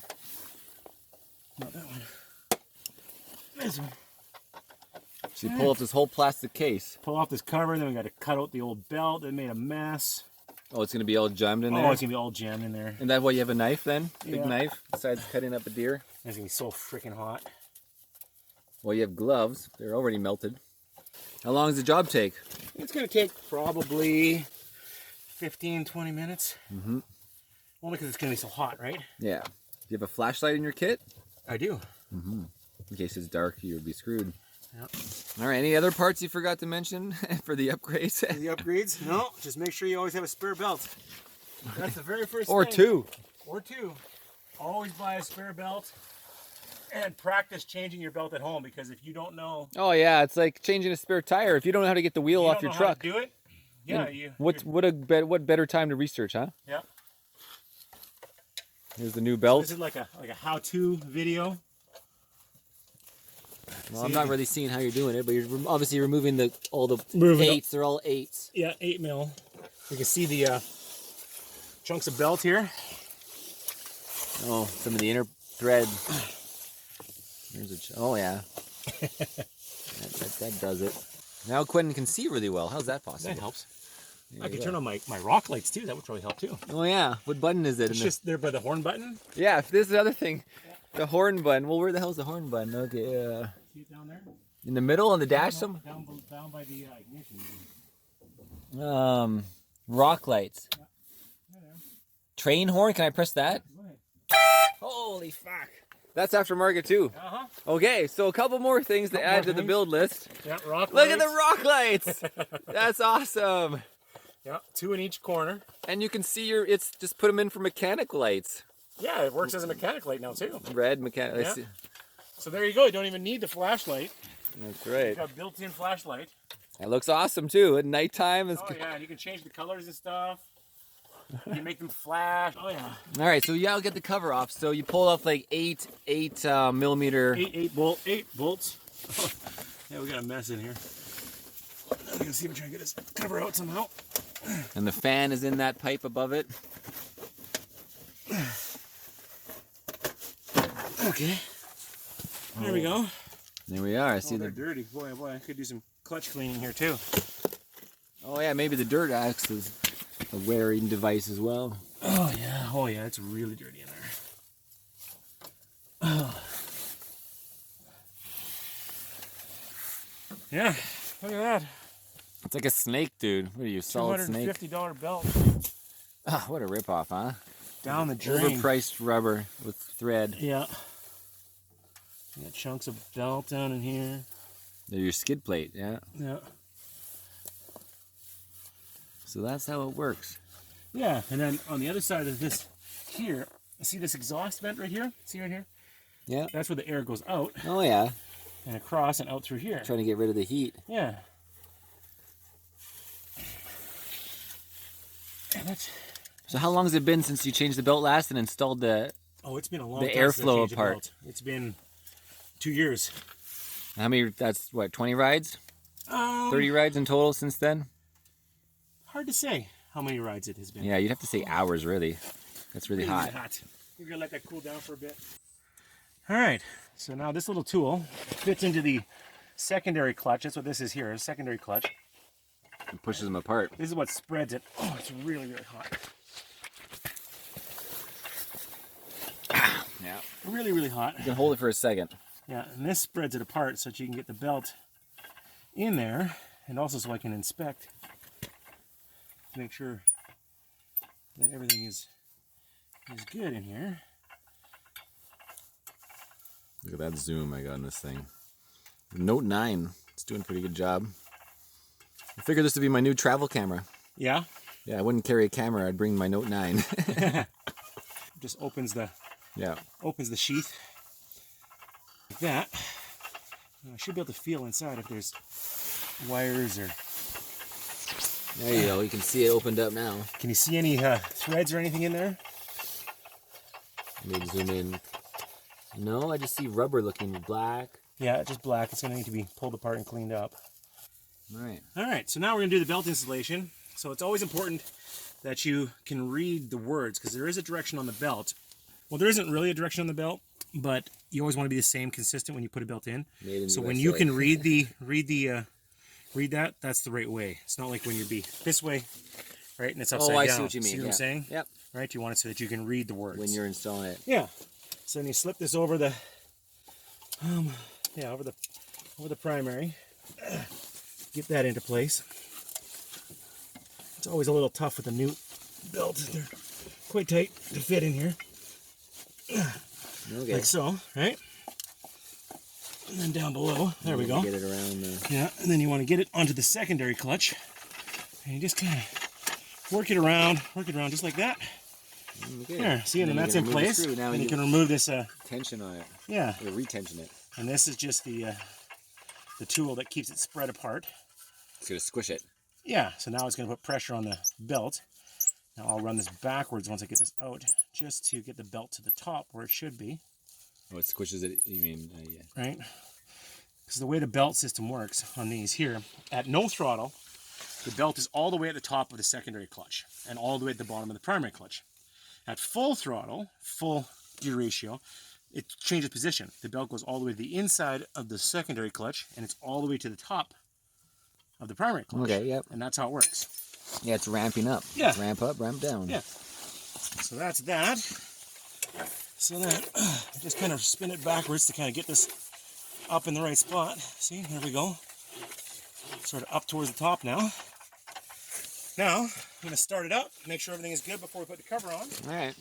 Speaker 3: Not that one. This one.
Speaker 1: So you pull up this whole plastic case.
Speaker 3: Pull off this cover, then we got to cut out the old belt. It made a mess.
Speaker 1: Oh, it's gonna be all jammed in there?
Speaker 3: Oh, it's gonna be all jammed in there.
Speaker 1: And that's why you have a knife then? Big
Speaker 3: Yeah.
Speaker 1: knife, besides cutting up a deer?
Speaker 3: It's gonna be so freaking hot.
Speaker 1: Well, you have gloves. They're already melted. How long does the job take?
Speaker 3: It's gonna take probably 15-20 minutes.
Speaker 1: Mm-hmm.
Speaker 3: Only because it's gonna be so hot, right?
Speaker 1: Yeah. Do you have a flashlight in your kit?
Speaker 3: I do.
Speaker 1: Mm-hmm. In case it's dark, you would be screwed.
Speaker 3: Yep.
Speaker 1: All right, any other parts you forgot to mention for the upgrades?
Speaker 3: The upgrades? No, just make sure you always have a spare belt. That's the very first
Speaker 1: Or
Speaker 3: thing.
Speaker 1: two.
Speaker 3: Or two. Always buy a spare belt and practice changing your belt at home, because if you don't know,
Speaker 1: Oh yeah, it's like changing a spare tire. If you don't know how to get the wheel off your truck.
Speaker 3: do it. Yeah,
Speaker 1: then what better time to research, huh?
Speaker 3: Yeah.
Speaker 1: Here's the new belt.
Speaker 3: This is like a how-to video.
Speaker 1: Well, I'm not really seeing how you're doing it, but you're obviously removing all the
Speaker 3: Moving
Speaker 1: eights. They're all eights.
Speaker 3: Yeah, 8 mil. You can see the chunks of belt here.
Speaker 1: Oh, some of the inner thread. Oh yeah, that does it. Now Quentin can see really well. How's that possible?
Speaker 3: That helps.
Speaker 1: There
Speaker 3: I
Speaker 1: you
Speaker 3: could
Speaker 1: go.
Speaker 3: turn on my rock lights too. That would probably help too.
Speaker 1: Oh yeah, what button is it?
Speaker 3: It's just there by the horn button.
Speaker 1: Yeah, this is the other thing. The horn button. Well, where the hell's the horn button? Okay,
Speaker 3: See it down there?
Speaker 1: in the middle on the dash.
Speaker 3: Down by the ignition.
Speaker 1: Rock lights.
Speaker 3: Yeah, there.
Speaker 1: Train horn. Can I press that?
Speaker 3: Go ahead.
Speaker 1: Holy fuck! That's aftermarket too.
Speaker 3: Uh-huh.
Speaker 1: Okay, so a couple more things to add to the build list.
Speaker 3: Yeah, rock
Speaker 1: Look
Speaker 3: lights.
Speaker 1: at the rock lights. That's awesome.
Speaker 3: Yeah, 2 in each corner.
Speaker 1: And you can see it's just put them in for mechanic lights.
Speaker 3: Yeah, it works as a mechanic light now too.
Speaker 1: Red mechanic.
Speaker 3: Yeah. So there you go. You don't even need the flashlight.
Speaker 1: That's
Speaker 3: You
Speaker 1: right.
Speaker 3: got a built-in flashlight.
Speaker 1: It looks awesome too. At nighttime.
Speaker 3: Oh yeah, and you can change the colors and stuff. You can make them flash. Oh yeah.
Speaker 1: All right, so yeah, I'll get the cover off. So you pull off like 8 millimeter.
Speaker 3: 8 bolts. Yeah, we got a mess in here. You can see him trying to get his cover out somehow.
Speaker 1: And the fan is in that pipe above it.
Speaker 3: Okay. There we go.
Speaker 1: There we are. I see
Speaker 3: They're
Speaker 1: the.
Speaker 3: dirty. Boy, oh boy, I could do some clutch cleaning here too.
Speaker 1: Oh yeah, maybe the dirt acts as a wearing device as well.
Speaker 3: Oh yeah, it's really dirty in there. Oh. Yeah, look at that.
Speaker 1: It's like a snake, dude. What are you, solid snake?
Speaker 3: $250 belt.
Speaker 1: Ah, what a ripoff, huh?
Speaker 3: Down the drain.
Speaker 1: Overpriced rubber with thread.
Speaker 3: Yeah. You got chunks of belt down in here.
Speaker 1: They're your skid plate, yeah.
Speaker 3: Yeah.
Speaker 1: So that's how it works.
Speaker 3: Yeah, and then on the other side of this here, see this exhaust vent right here? See right here?
Speaker 1: Yeah.
Speaker 3: That's where the air goes out
Speaker 1: Oh yeah.
Speaker 3: and across and out through here.
Speaker 1: Trying to get rid of the heat.
Speaker 3: Yeah. And that's...
Speaker 1: So how long has it been since you changed the belt last and installed the
Speaker 3: Oh, it's been a long
Speaker 1: the
Speaker 3: time since I
Speaker 1: airflow
Speaker 3: changed the
Speaker 1: apart?
Speaker 3: belt. It's been 2 years.
Speaker 1: How many? That's what, 20 rides? 30 rides in total since then?
Speaker 3: Hard to say how many rides it has been.
Speaker 1: Yeah, you'd have to say hours really. That's really hot.
Speaker 3: We're gonna let that cool down for a bit. All right, so now this little tool fits into the secondary clutch. That's what this is here, a secondary clutch.
Speaker 1: It pushes them apart.
Speaker 3: This is what spreads it. Oh, it's really, really hot.
Speaker 1: Yeah.
Speaker 3: Really, really hot.
Speaker 1: You can hold it for a second.
Speaker 3: Yeah, and this spreads it apart so that you can get the belt in there, and also so I can inspect to make sure that everything is good in here.
Speaker 1: Look at that zoom I got on this thing. Note 9. It's doing a pretty good job. I figured this would be my new travel camera.
Speaker 3: Yeah?
Speaker 1: Yeah, I wouldn't carry a camera. I'd bring my Note 9.
Speaker 3: Just opens the sheath like that. I should be able to feel inside if there's wires or...
Speaker 1: There you go. You can see it opened up now.
Speaker 3: Can you see any threads or anything in there?
Speaker 1: Maybe zoom in. No, I just see rubber looking black.
Speaker 3: Yeah, just black. It's going to need to be pulled apart and cleaned up.
Speaker 1: All right.
Speaker 3: All right, so now we're going to do the belt installation. So it's always important that you can read the words, because there is a direction on the belt. Well, there isn't really a direction on the belt, but you always want to be the same, consistent when you put a belt in. So when you can read that, that's the right way. It's not like when you're this way, right, and it's upside down.
Speaker 1: Oh, I see what you mean.
Speaker 3: See what I'm saying?
Speaker 1: Yep.
Speaker 3: Right, you want it so that you can read the words
Speaker 1: when you're installing it.
Speaker 3: Yeah. So then you slip this over the, over the primary. Get that into place. It's always a little tough with the new belts. They're quite tight to fit in here.
Speaker 1: Okay.
Speaker 3: Like so, right? And then down below, there we go.
Speaker 1: Get it around the...
Speaker 3: Yeah, and then you want to get it onto the secondary clutch. And you just kind of work it around just like that.
Speaker 1: Okay.
Speaker 3: There, see, and then that's in place.
Speaker 1: Now
Speaker 3: and you can remove this
Speaker 1: tension on it.
Speaker 3: Yeah.
Speaker 1: Or retension it.
Speaker 3: And this is just the tool that keeps it spread apart.
Speaker 1: It's gonna squish it.
Speaker 3: Yeah, so now it's gonna put pressure on the belt. Now I'll run this backwards once I get this out, just to get the belt to the top where it should be.
Speaker 1: Oh, it squishes it, you mean, yeah.
Speaker 3: Right? Because the way the belt system works on these here, at no throttle, the belt is all the way at the top of the secondary clutch and all the way at the bottom of the primary clutch. At full throttle, full gear ratio, it changes position. The belt goes all the way to the inside of the secondary clutch, and it's all the way to the top of the primary clutch.
Speaker 1: Okay, yep.
Speaker 3: And that's how it works.
Speaker 1: Yeah, it's ramping up.
Speaker 3: Yeah.
Speaker 1: Ramp up, ramp down.
Speaker 3: Yeah. So that's that. So then, just kind of spin it backwards to kind of get this up in the right spot. See, there we go. Sort of up towards the top now. Now, I'm going to start it up, make sure everything is good before we put the cover on.
Speaker 1: All right.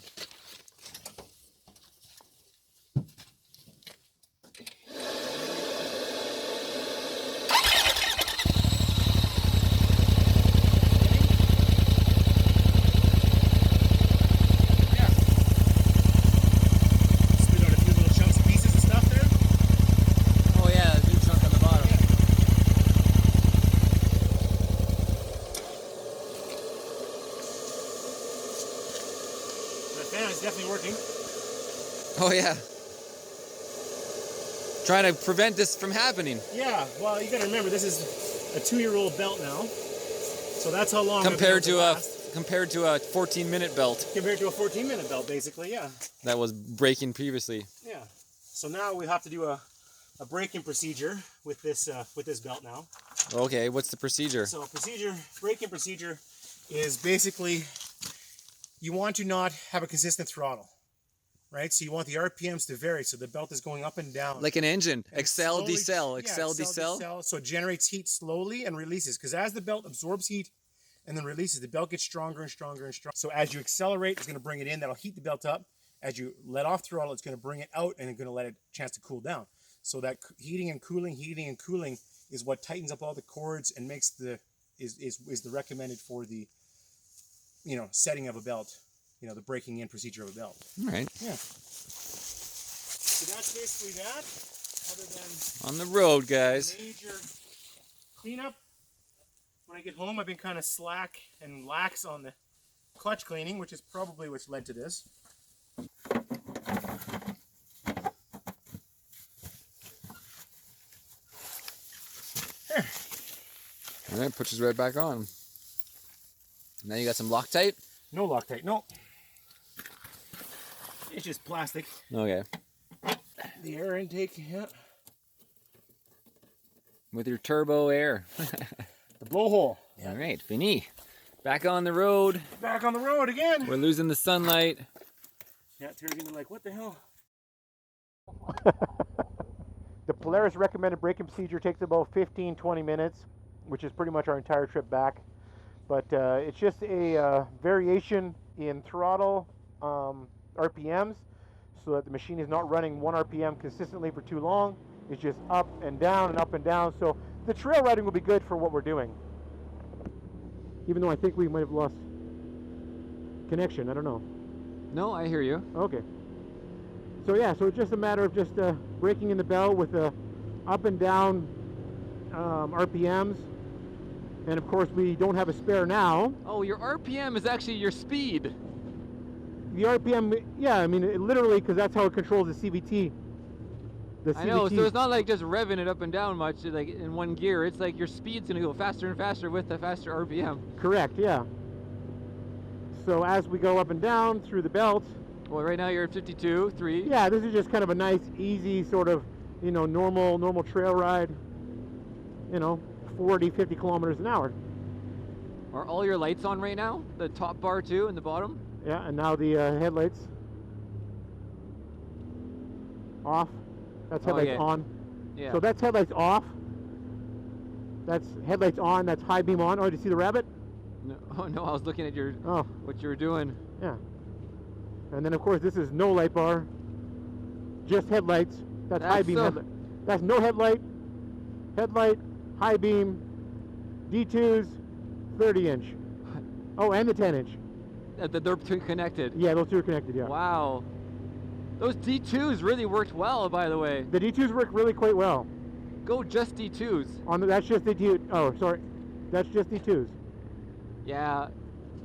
Speaker 3: Definitely working.
Speaker 1: Oh yeah. Trying to prevent this from happening.
Speaker 3: Yeah, well, you got to remember this is a 2-year-old belt now, so that's how long.
Speaker 1: Compared to a 14-minute belt.
Speaker 3: Compared to a 14-minute belt, basically, yeah.
Speaker 1: That was breaking previously.
Speaker 3: Yeah. So now we have to do a braking procedure with this belt now.
Speaker 1: Okay, what's the procedure?
Speaker 3: So braking procedure is basically, you want to not have a consistent throttle, right? So you want the RPMs to vary, so the belt is going up and down.
Speaker 1: Like an engine.
Speaker 3: And
Speaker 1: Accel,
Speaker 3: slowly,
Speaker 1: decel,
Speaker 3: yeah,
Speaker 1: accel, decel.
Speaker 3: So it generates heat slowly and releases, because as the belt absorbs heat and then releases, the belt gets stronger and stronger and stronger. So as you accelerate, it's going to bring it in. That'll heat the belt up. As you let off throttle, it's going to bring it out and it's going to let it a chance to cool down. So that heating and cooling is what tightens up all the cords and makes is the recommended for the setting of a belt. The breaking in procedure of a belt.
Speaker 1: All right.
Speaker 3: Yeah. So that's basically that. Other than
Speaker 1: on the road, guys.
Speaker 3: Major cleanup. When I get home, I've been kind of slack and lax on the clutch cleaning, which is probably what's led to this. There.
Speaker 1: All right, pushes right back on. Now you got some Loctite?
Speaker 3: No Loctite, no. It's just plastic.
Speaker 1: Okay.
Speaker 3: The air intake, yeah.
Speaker 1: With your turbo air.
Speaker 3: The blowhole.
Speaker 1: Yeah. All right, Vinny. Back on the road.
Speaker 3: Back on the road again.
Speaker 1: We're losing the sunlight.
Speaker 3: Yeah, Terry's gonna be like, what the hell?
Speaker 2: The Polaris recommended braking procedure takes about 15-20 minutes, which is pretty much our entire trip back. But it's just a variation in throttle RPMs, so that the machine is not running 1 RPM consistently for too long. It's just up and down and up and down. So the trail riding will be good for what we're doing. Even though I think we might have lost connection, I don't know.
Speaker 1: No, I hear you.
Speaker 2: Okay. So yeah, so it's just a matter of just braking in the bell with up and down RPMs. And of course we don't have a spare now.
Speaker 1: Oh, your RPM is actually your speed.
Speaker 2: The RPM, yeah, I mean, literally, because that's how it controls the CVT.
Speaker 1: I know, so it's not like just revving it up and down much, like in one gear. It's like your speed's gonna go faster and faster with the faster RPM.
Speaker 2: Correct, yeah. So as we go up and down through the belt.
Speaker 1: Well, right now you're at 52, 3.
Speaker 2: Yeah, this is just kind of a nice, easy sort of, you know, normal trail ride. You know, 40, 50 kilometers an hour.
Speaker 1: Are all your lights on right now? The top bar too and the bottom?
Speaker 2: Yeah, and now the headlights off. That's headlights on.
Speaker 1: Yeah.
Speaker 2: So that's headlights off. That's headlights on. That's high beam on. Oh, did you see the rabbit?
Speaker 1: No, oh no, I was looking at your what you were doing.
Speaker 2: Yeah. And then of course this is no light bar. Just headlights. That's high beam headlight. That's no headlight. Headlight, high beam, D2s, 30-inch. Oh, and the 10-inch.
Speaker 1: They're connected.
Speaker 2: Yeah, those two are connected, yeah.
Speaker 1: Wow. Those D2s really worked well, by the way.
Speaker 2: The D2s work really quite well.
Speaker 1: Go just D2s.
Speaker 2: That's just D2. Oh, sorry. That's just D2s.
Speaker 1: Yeah.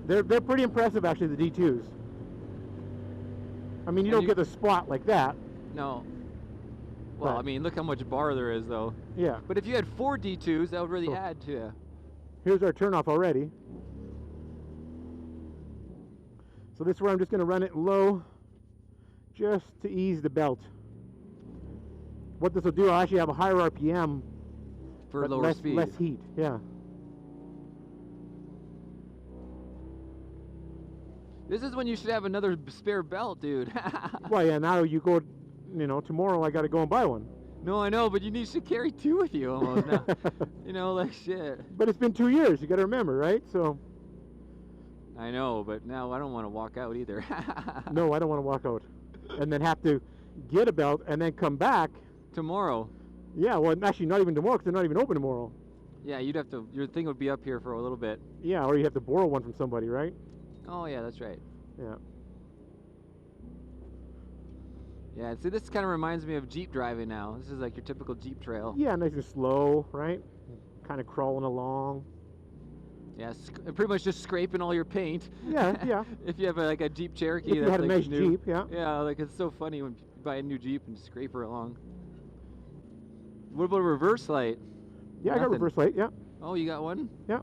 Speaker 2: They're pretty impressive, actually, the D2s. I mean, you don't get the spot like that.
Speaker 1: No. Well, I mean, look how much bar there is, though.
Speaker 2: Yeah.
Speaker 1: But if you had 4 D2s, that would really add to you.
Speaker 2: Here's our turnoff already. So this is where I'm just going to run it low, just to ease the belt. What this will do, I'll actually have a higher RPM
Speaker 1: for lower speed.
Speaker 2: Less heat, yeah.
Speaker 1: This is when you should have another spare belt, dude.
Speaker 2: Well, yeah, now you go, you know, tomorrow I got to go and buy one.
Speaker 1: No, I know, but you should carry 2 with you almost now. You know, like shit.
Speaker 2: But it's been 2 years, you got to remember, right? So.
Speaker 1: I know, but now I don't want to walk out either.
Speaker 2: No, I don't want to walk out. And then have to get a belt and then come back.
Speaker 1: Tomorrow.
Speaker 2: Yeah, well, actually not even tomorrow because they're not even open tomorrow.
Speaker 1: Yeah, you'd have to, your thing would be up here for a little bit.
Speaker 2: Yeah, or you have to borrow one from somebody, right?
Speaker 1: Oh, yeah, that's right.
Speaker 2: Yeah.
Speaker 1: Yeah, see, this kind of reminds me of Jeep driving now. This is like your typical Jeep trail.
Speaker 2: Yeah, nice and slow, right? Kind of crawling along.
Speaker 1: Yeah, pretty much just scraping all your paint.
Speaker 2: Yeah, yeah.
Speaker 1: If you have like a Jeep Cherokee.
Speaker 2: If you had a nice Jeep, yeah.
Speaker 1: Yeah, like it's so funny when you buy a new Jeep and scrape her along. What about a reverse light?
Speaker 2: Yeah, I got reverse light, yeah.
Speaker 1: Oh, you got one?
Speaker 2: Yeah.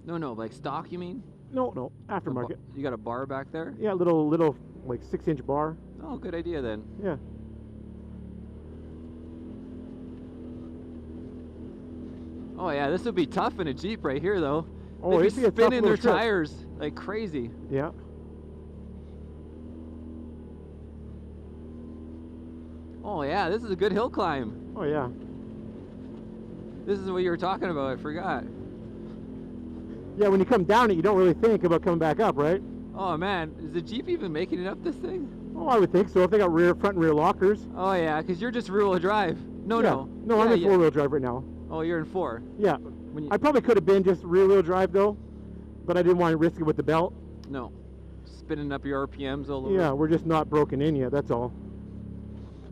Speaker 1: No, like stock, you mean?
Speaker 2: No, aftermarket.
Speaker 1: You got a bar back there?
Speaker 2: Yeah, little like 6-inch bar.
Speaker 1: Oh, good idea then.
Speaker 2: Yeah.
Speaker 1: Oh yeah, this would be tough in a Jeep right here though.
Speaker 2: Oh,
Speaker 1: they'd
Speaker 2: it's
Speaker 1: be spinning their tires like crazy.
Speaker 2: Yeah.
Speaker 1: Oh yeah, this is a good hill climb.
Speaker 2: Oh yeah.
Speaker 1: This is what you were talking about, I forgot.
Speaker 2: Yeah, when you come down it, you don't really think about coming back up, right?
Speaker 1: Oh man, is the Jeep even making it up this thing?
Speaker 2: Oh, I would think so, if they got front and rear lockers.
Speaker 1: Oh yeah, because you're just rear-wheel drive. No,
Speaker 2: I'm in 4-wheel drive right now.
Speaker 1: Oh, you're in 4?
Speaker 2: Yeah. I probably could have been just rear-wheel drive though, but I didn't want to risk it with the belt.
Speaker 1: No. Spinning up your RPMs all over.
Speaker 2: Yeah, we're just not broken in yet, that's all.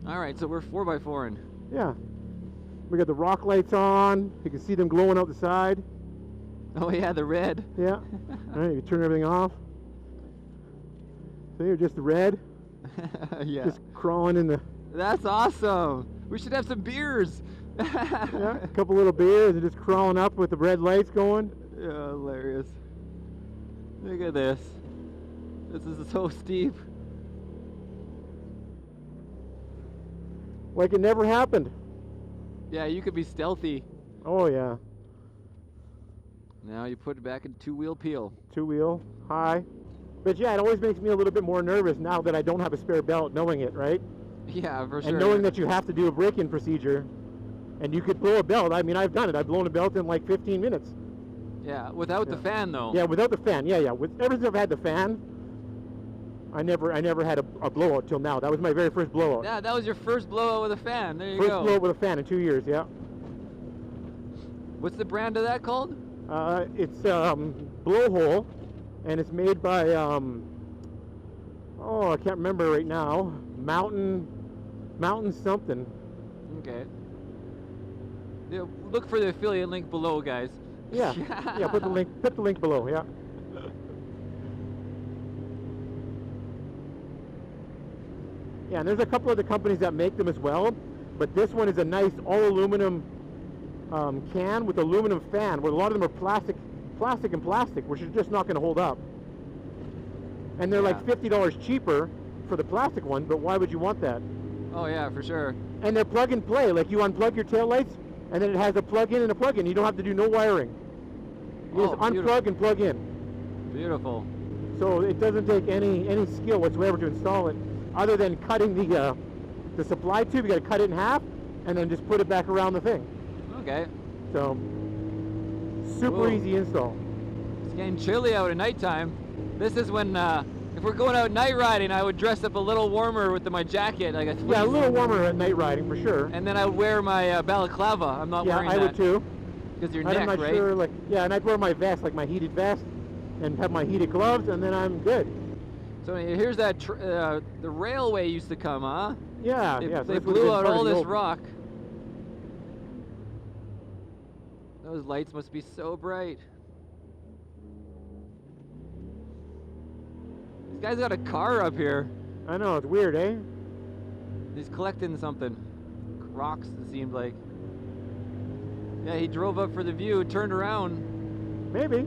Speaker 1: Alright, so we're 4x4ing.
Speaker 2: Yeah. We got the rock lights on. You can see them glowing out the side.
Speaker 1: Oh yeah, the red.
Speaker 2: Yeah. Alright, you turn everything off. So you're just the red.
Speaker 1: Yeah.
Speaker 2: Just crawling in the...
Speaker 1: That's awesome. We should have some beers.
Speaker 2: Yeah, a couple little beers and just crawling up with the red lights going.
Speaker 1: Yeah, hilarious. Look at this. This is so steep.
Speaker 2: like it never happened.
Speaker 1: Yeah, you could be stealthy.
Speaker 2: Oh yeah.
Speaker 1: Now you put it back in two-wheel peel.
Speaker 2: Two-wheel, high. But yeah, it always makes me a little bit more nervous now that I don't have a spare belt, knowing it, right?
Speaker 1: Yeah, for sure.
Speaker 2: And knowing that you have to do a break-in procedure, and you could blow a belt. I mean, I've done it. I've blown a belt in like 15 minutes.
Speaker 1: Yeah, without the fan though.
Speaker 2: Yeah, without the fan. Yeah, yeah. Ever since I've had the fan, I never had a blowout till now. That was my very first blowout.
Speaker 1: Yeah, that was your first blowout with a fan. There you go.
Speaker 2: First blowout with a fan in 2 years. Yeah.
Speaker 1: What's the brand of that called?
Speaker 2: It's Blowhole, and it's made by oh, I can't remember right now. Mountain something.
Speaker 1: Okay. Yeah, look for the affiliate link below, guys.
Speaker 2: Yeah. Yeah. Put the link below. Yeah. Yeah, and there's a couple other companies that make them as well, but this one is a nice all aluminum can with aluminum fan, where a lot of them are plastic, which is just not going to hold up. And they're like $50 cheaper for the plastic one, but why would you want that?
Speaker 1: Oh yeah, for sure.
Speaker 2: And they're plug and play, like you unplug your taillights, and then it has a plug in and a plug in. You don't have to do no wiring. You just unplug and plug in.
Speaker 1: Beautiful.
Speaker 2: So it doesn't take any skill whatsoever to install it, other than cutting the supply tube. You got to cut it in half, and then just put it back around the thing.
Speaker 1: Okay.
Speaker 2: So super easy install.
Speaker 1: It's getting chilly out at nighttime. This is when if we're going out night riding, I would dress up a little warmer with my jacket, like a fleece.
Speaker 2: Yeah, a little warmer at night riding for sure.
Speaker 1: And then I would wear my balaclava. I'm not wearing that.
Speaker 2: Yeah, I would too.
Speaker 1: Because your
Speaker 2: I'm
Speaker 1: neck,
Speaker 2: not
Speaker 1: right?
Speaker 2: sure, like, yeah, and I'd wear my vest, like my heated vest, and have my heated gloves, and then I'm good.
Speaker 1: So here's that the railway used to come, huh?
Speaker 2: Yeah,
Speaker 1: They,
Speaker 2: yeah.
Speaker 1: they blew out all this rock. Those lights must be so bright. This guy's got a car up here.
Speaker 2: I know, it's weird, eh?
Speaker 1: He's collecting something. Rocks, it seemed like. Yeah, he drove up for the view, turned around.
Speaker 2: Maybe.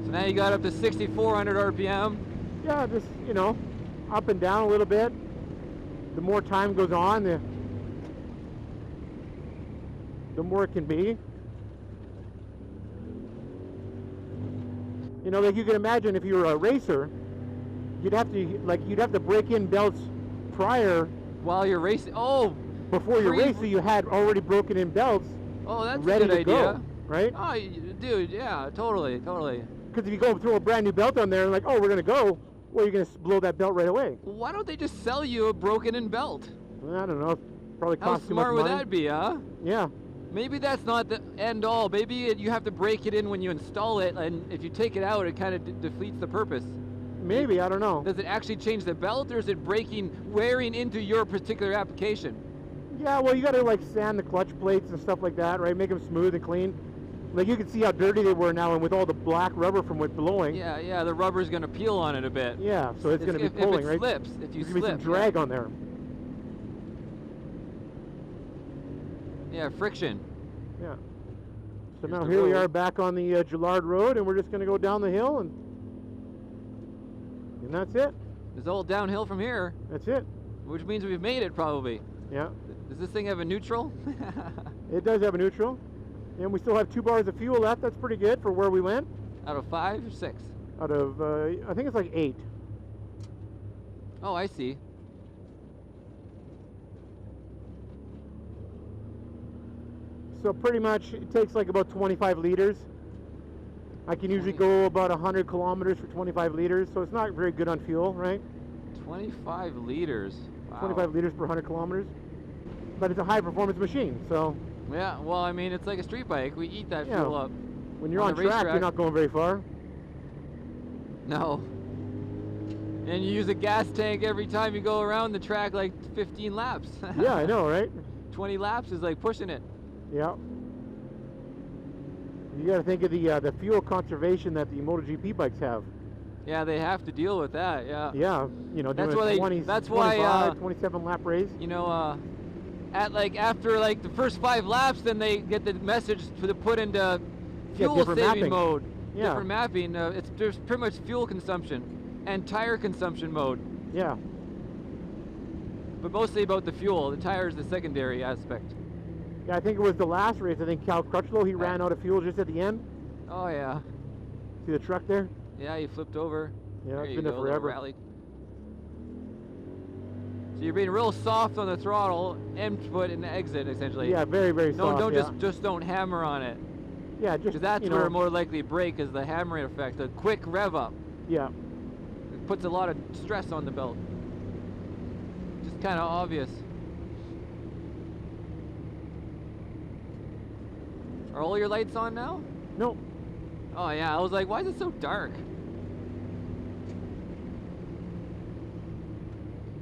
Speaker 1: So now you got up to 6,400 RPM.
Speaker 2: Yeah, just, you know, up and down a little bit. The more time goes on, the more it can be. You know, like you can imagine if you were a racer, you'd have to break in belts prior.
Speaker 1: While you're racing. Oh!
Speaker 2: Before you race, so you had already broken in belts.
Speaker 1: Oh, that's
Speaker 2: ready
Speaker 1: a good idea.
Speaker 2: Go, right?
Speaker 1: Oh, dude, yeah, totally.
Speaker 2: Because if you go throw a brand new belt on there and like, oh, we're gonna go, well, you're gonna blow that belt right away.
Speaker 1: Why don't they just sell you a broken-in belt?
Speaker 2: I don't know. Probably costs too much money.
Speaker 1: How smart would that be, huh?
Speaker 2: Yeah.
Speaker 1: Maybe that's not the end all. Maybe you have to break it in when you install it, and if you take it out, it kind of defeats the purpose.
Speaker 2: Maybe, I don't know.
Speaker 1: Does it actually change the belt, or is it wearing into your particular application?
Speaker 2: Yeah, well, you got to like sand the clutch plates and stuff like that, right? Make them smooth and clean. Like you can see how dirty they were now, and with all the black rubber from it blowing.
Speaker 1: Yeah, the rubber's going to peel on it a bit.
Speaker 2: Yeah, so it's going to be pulling, right?
Speaker 1: If you
Speaker 2: There's
Speaker 1: slip,
Speaker 2: going to be some drag on there.
Speaker 1: Yeah, friction.
Speaker 2: Yeah. So now here we are back on the Gillard Road, and we're just going to go down the hill, and that's it.
Speaker 1: It's all downhill from here.
Speaker 2: That's it.
Speaker 1: Which means we've made it, probably.
Speaker 2: Yeah.
Speaker 1: Does this thing have a neutral?
Speaker 2: It does have a neutral. And we still have 2 bars of fuel left. That's pretty good for where we went.
Speaker 1: Out of 5 or 6?
Speaker 2: Out of, I think it's like 8.
Speaker 1: Oh, I see.
Speaker 2: So pretty much it takes like about 25 liters. I can usually go about 100 kilometers for 25 liters, so it's not very good on fuel, right?
Speaker 1: 25 liters. Wow.
Speaker 2: 25 liters per 100 kilometers. But it's a high performance machine, so.
Speaker 1: Yeah, well, I mean, it's like a street bike. We eat that fuel up.
Speaker 2: When you're on track, you're not going very far.
Speaker 1: No. And you use a gas tank every time you go around the track, like 15 laps.
Speaker 2: Yeah, I know, right?
Speaker 1: 20 laps is like pushing it.
Speaker 2: Yeah. You got to think of the fuel conservation that the MotoGP bikes have.
Speaker 1: Yeah, they have to deal with that. Yeah.
Speaker 2: Yeah, you know,
Speaker 1: that's
Speaker 2: doing
Speaker 1: why
Speaker 2: 25, 27 lap race.
Speaker 1: You know, after the first 5 laps, then they get the message to put into fuel saving mode.
Speaker 2: Yeah.
Speaker 1: Different mapping. It's just pretty much fuel consumption. and tire consumption mode.
Speaker 2: Yeah.
Speaker 1: But mostly about the fuel. The tire is the secondary aspect.
Speaker 2: Yeah, I think it was the last race. I think Cal Crutchlow, he ran out of fuel just at the end.
Speaker 1: Oh yeah.
Speaker 2: See the truck there?
Speaker 1: Yeah, he flipped over.
Speaker 2: Yeah,
Speaker 1: there
Speaker 2: it's
Speaker 1: you
Speaker 2: been there
Speaker 1: go,
Speaker 2: forever.
Speaker 1: rally. So you're being real soft on the throttle, input and exit essentially.
Speaker 2: Yeah, very, very soft.
Speaker 1: No,
Speaker 2: yeah.
Speaker 1: just don't hammer on it.
Speaker 2: Yeah, just,
Speaker 1: Because that's
Speaker 2: you
Speaker 1: where
Speaker 2: know,
Speaker 1: it more likely to break is the hammering effect. The quick rev up.
Speaker 2: Yeah.
Speaker 1: It puts a lot of stress on the belt. Just kind of obvious. Are all your lights on now?
Speaker 2: No.
Speaker 1: Oh yeah, I was like, why is it so dark?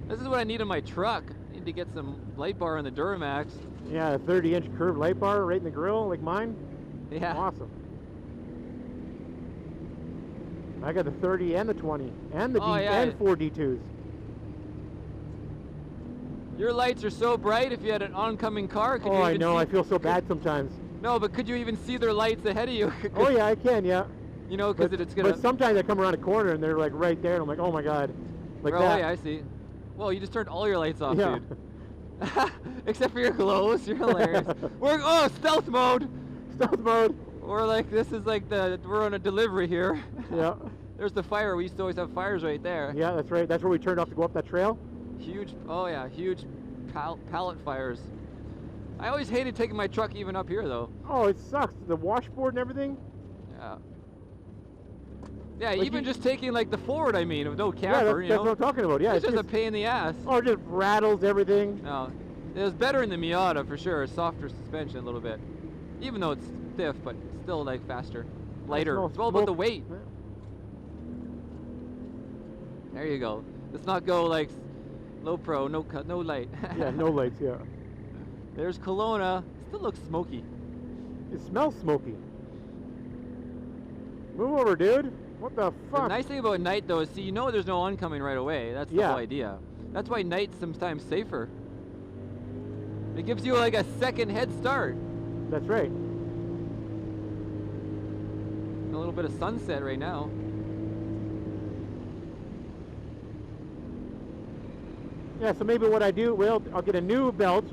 Speaker 1: This is what I need in my truck. I need to get some light bar on the Duramax.
Speaker 2: Yeah, a 30-inch curved light bar right in the grill, like mine.
Speaker 1: Yeah.
Speaker 2: Awesome. I got the 30 and the 20 and the and 4 D2s.
Speaker 1: Your lights are so bright. If you had an oncoming car, could you even
Speaker 2: I know.
Speaker 1: see,
Speaker 2: I feel so bad sometimes.
Speaker 1: No, but could you even see their lights ahead of you?
Speaker 2: Oh yeah, I can. Yeah.
Speaker 1: You know, because it's gonna.
Speaker 2: But sometimes I come around a corner and they're like right there, and I'm like, oh my god, like that.
Speaker 1: Oh yeah, I see. Well, you just turned all your lights off,
Speaker 2: Yeah.
Speaker 1: dude. Except for your glows. You're hilarious. We're stealth mode.
Speaker 2: Stealth mode.
Speaker 1: We're like we're on a delivery here.
Speaker 2: Yeah.
Speaker 1: There's the fire. We used to always have fires right there.
Speaker 2: Yeah, that's right. That's where we turned off to go up that trail.
Speaker 1: Huge. Oh yeah, huge pallet fires. I always hated taking my truck even up here though.
Speaker 2: Oh, it sucks. The washboard and everything.
Speaker 1: Yeah. Yeah,
Speaker 2: Like
Speaker 1: even just taking like the forward, I mean, with no camper,
Speaker 2: yeah, that's what I'm talking about. Yeah,
Speaker 1: it's just a pain in the ass.
Speaker 2: Oh, it just rattles everything.
Speaker 1: No, it was better in the Miata for sure. Softer suspension a little bit, even though it's stiff, but still like faster, lighter. It's all about the weight.
Speaker 2: Yeah.
Speaker 1: There you go. Let's not go like low pro, no light.
Speaker 2: Yeah, no lights. Yeah.
Speaker 1: There's Kelowna. Still looks smoky.
Speaker 2: It smells smoky. Move over, dude. What the fuck?
Speaker 1: The nice thing about night though is, see, you know there's no oncoming right away. That's the whole idea. That's why night's sometimes safer. It gives you like a second head start.
Speaker 2: That's right.
Speaker 1: A little bit of sunset right now.
Speaker 2: Yeah, so maybe what I do, well, I'll get a new belt.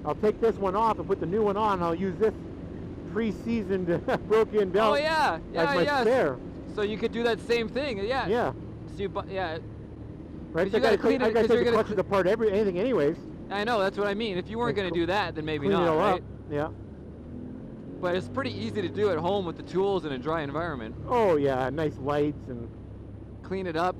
Speaker 2: I'll take this one off and put the new one on. I'll use this pre-seasoned broken belt.
Speaker 1: Oh yeah,
Speaker 2: as my spare.
Speaker 1: So you could do that same thing, yeah.
Speaker 2: Yeah.
Speaker 1: So you, yeah.
Speaker 2: Right. So
Speaker 1: you gotta clean it.
Speaker 2: I gotta take the clutches apart, anything, anyways.
Speaker 1: I know, that's what I mean. If you weren't gonna do that, then maybe
Speaker 2: clean
Speaker 1: not,
Speaker 2: it all
Speaker 1: right?
Speaker 2: up. Yeah.
Speaker 1: But it's pretty easy to do at home with the tools in a dry environment.
Speaker 2: Oh yeah, nice lights and.
Speaker 1: Clean it up.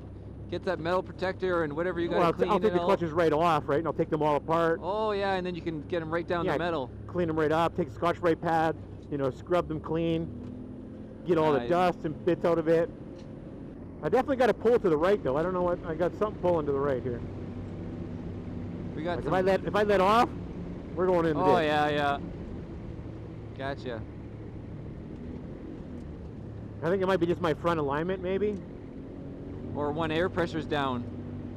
Speaker 1: Get that metal protector and whatever you gotta clean.
Speaker 2: I'll take the clutches right off, right, and I'll take them all apart.
Speaker 1: Oh yeah, and then you can get them right down the metal.
Speaker 2: Clean them right up. Take a Scotch-Brite pad, you know, scrub them clean. Get all the dust and bits out of it. I definitely got to pull to the right though. I don't know what. I got something pulling to the right here.
Speaker 1: We got.
Speaker 2: Like if I let off, we're going in the ditch.
Speaker 1: Oh yeah, yeah. Gotcha.
Speaker 2: I think it might be just my front alignment, maybe.
Speaker 1: Or one air pressure's down.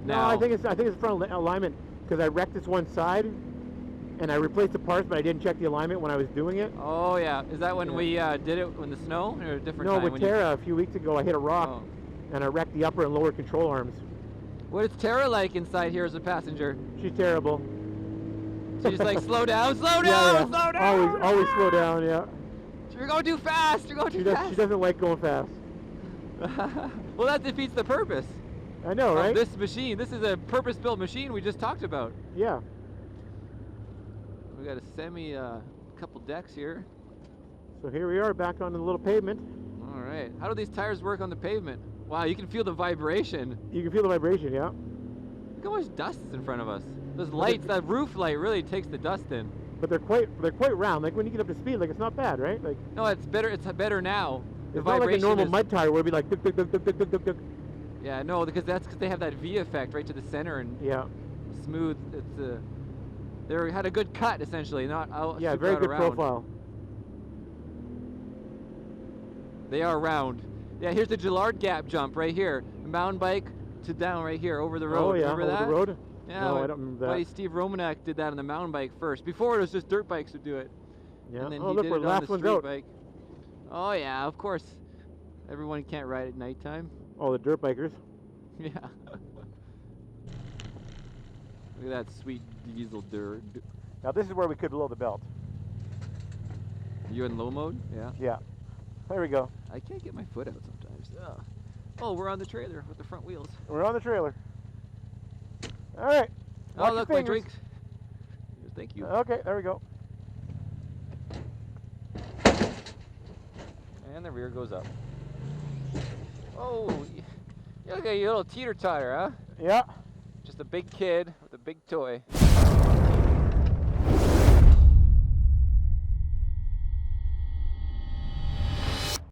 Speaker 2: No,
Speaker 1: now.
Speaker 2: I think it's front alignment because I wrecked this one side, and I replaced the parts, but I didn't check the alignment when I was doing it.
Speaker 1: Oh yeah, is that when we did it in the snow or a different time?
Speaker 2: No, with Tara a few weeks ago, I hit a rock, and I wrecked the upper and lower control arms.
Speaker 1: What is Tara like inside here as a passenger?
Speaker 2: She's terrible.
Speaker 1: She's just like, slow down, slow down,
Speaker 2: yeah.
Speaker 1: slow down.
Speaker 2: Always slow down, yeah.
Speaker 1: You're going too fast. You're going too fast.
Speaker 2: She doesn't like going fast.
Speaker 1: Well, that defeats the purpose.
Speaker 2: I know, right?
Speaker 1: Of this machine. This is a purpose-built machine we just talked about.
Speaker 2: Yeah.
Speaker 1: We got a couple decks here.
Speaker 2: So here we are back on the little pavement.
Speaker 1: All right. How do these tires work on the pavement? Wow, you can feel the vibration.
Speaker 2: You can feel the vibration, yeah.
Speaker 1: Look how much dust is in front of us. Those lights, that roof light really takes the dust in.
Speaker 2: But they're quite round. Like when you get up to speed, like it's not bad, right? Like
Speaker 1: no, it's better. It's better now.
Speaker 2: It's not like a normal mud tire where it'd be like duk, duk, duk, duk, duk, duk, duk.
Speaker 1: Yeah, no, because they have that V effect right to the center and smooth. It's they had a good cut essentially, not out.
Speaker 2: Yeah, very good profile.
Speaker 1: They are round. Yeah, here's the Gillard Gap jump right here. Mountain bike to down right here over the road.
Speaker 2: Oh yeah,
Speaker 1: remember
Speaker 2: over
Speaker 1: that?
Speaker 2: the road.
Speaker 1: Yeah,
Speaker 2: no, I don't remember that.
Speaker 1: Buddy Steve Romanek did that on the mountain bike first. Before it was just dirt bikes would do it.
Speaker 2: Yeah.
Speaker 1: And then
Speaker 2: oh
Speaker 1: he
Speaker 2: look,
Speaker 1: did
Speaker 2: we're
Speaker 1: it on
Speaker 2: last
Speaker 1: the
Speaker 2: one's
Speaker 1: street
Speaker 2: out.
Speaker 1: bike. Oh yeah, of course. Everyone can't ride at nighttime.
Speaker 2: Oh, the dirt bikers.
Speaker 1: Yeah. Look at that sweet diesel dirt.
Speaker 2: Now this is where we could blow the belt.
Speaker 1: You in low mode? Yeah.
Speaker 2: Yeah. There we go.
Speaker 1: I can't get my foot out sometimes. Ugh. Oh, we're on the trailer with the front wheels.
Speaker 2: We're on the trailer. All right.
Speaker 1: Oh, look, my drink. Thank you.
Speaker 2: Okay, there we go.
Speaker 1: And the rear goes up. Oh, look at you little teeter-totter, huh?
Speaker 2: Yeah.
Speaker 1: Just a big kid with a big toy.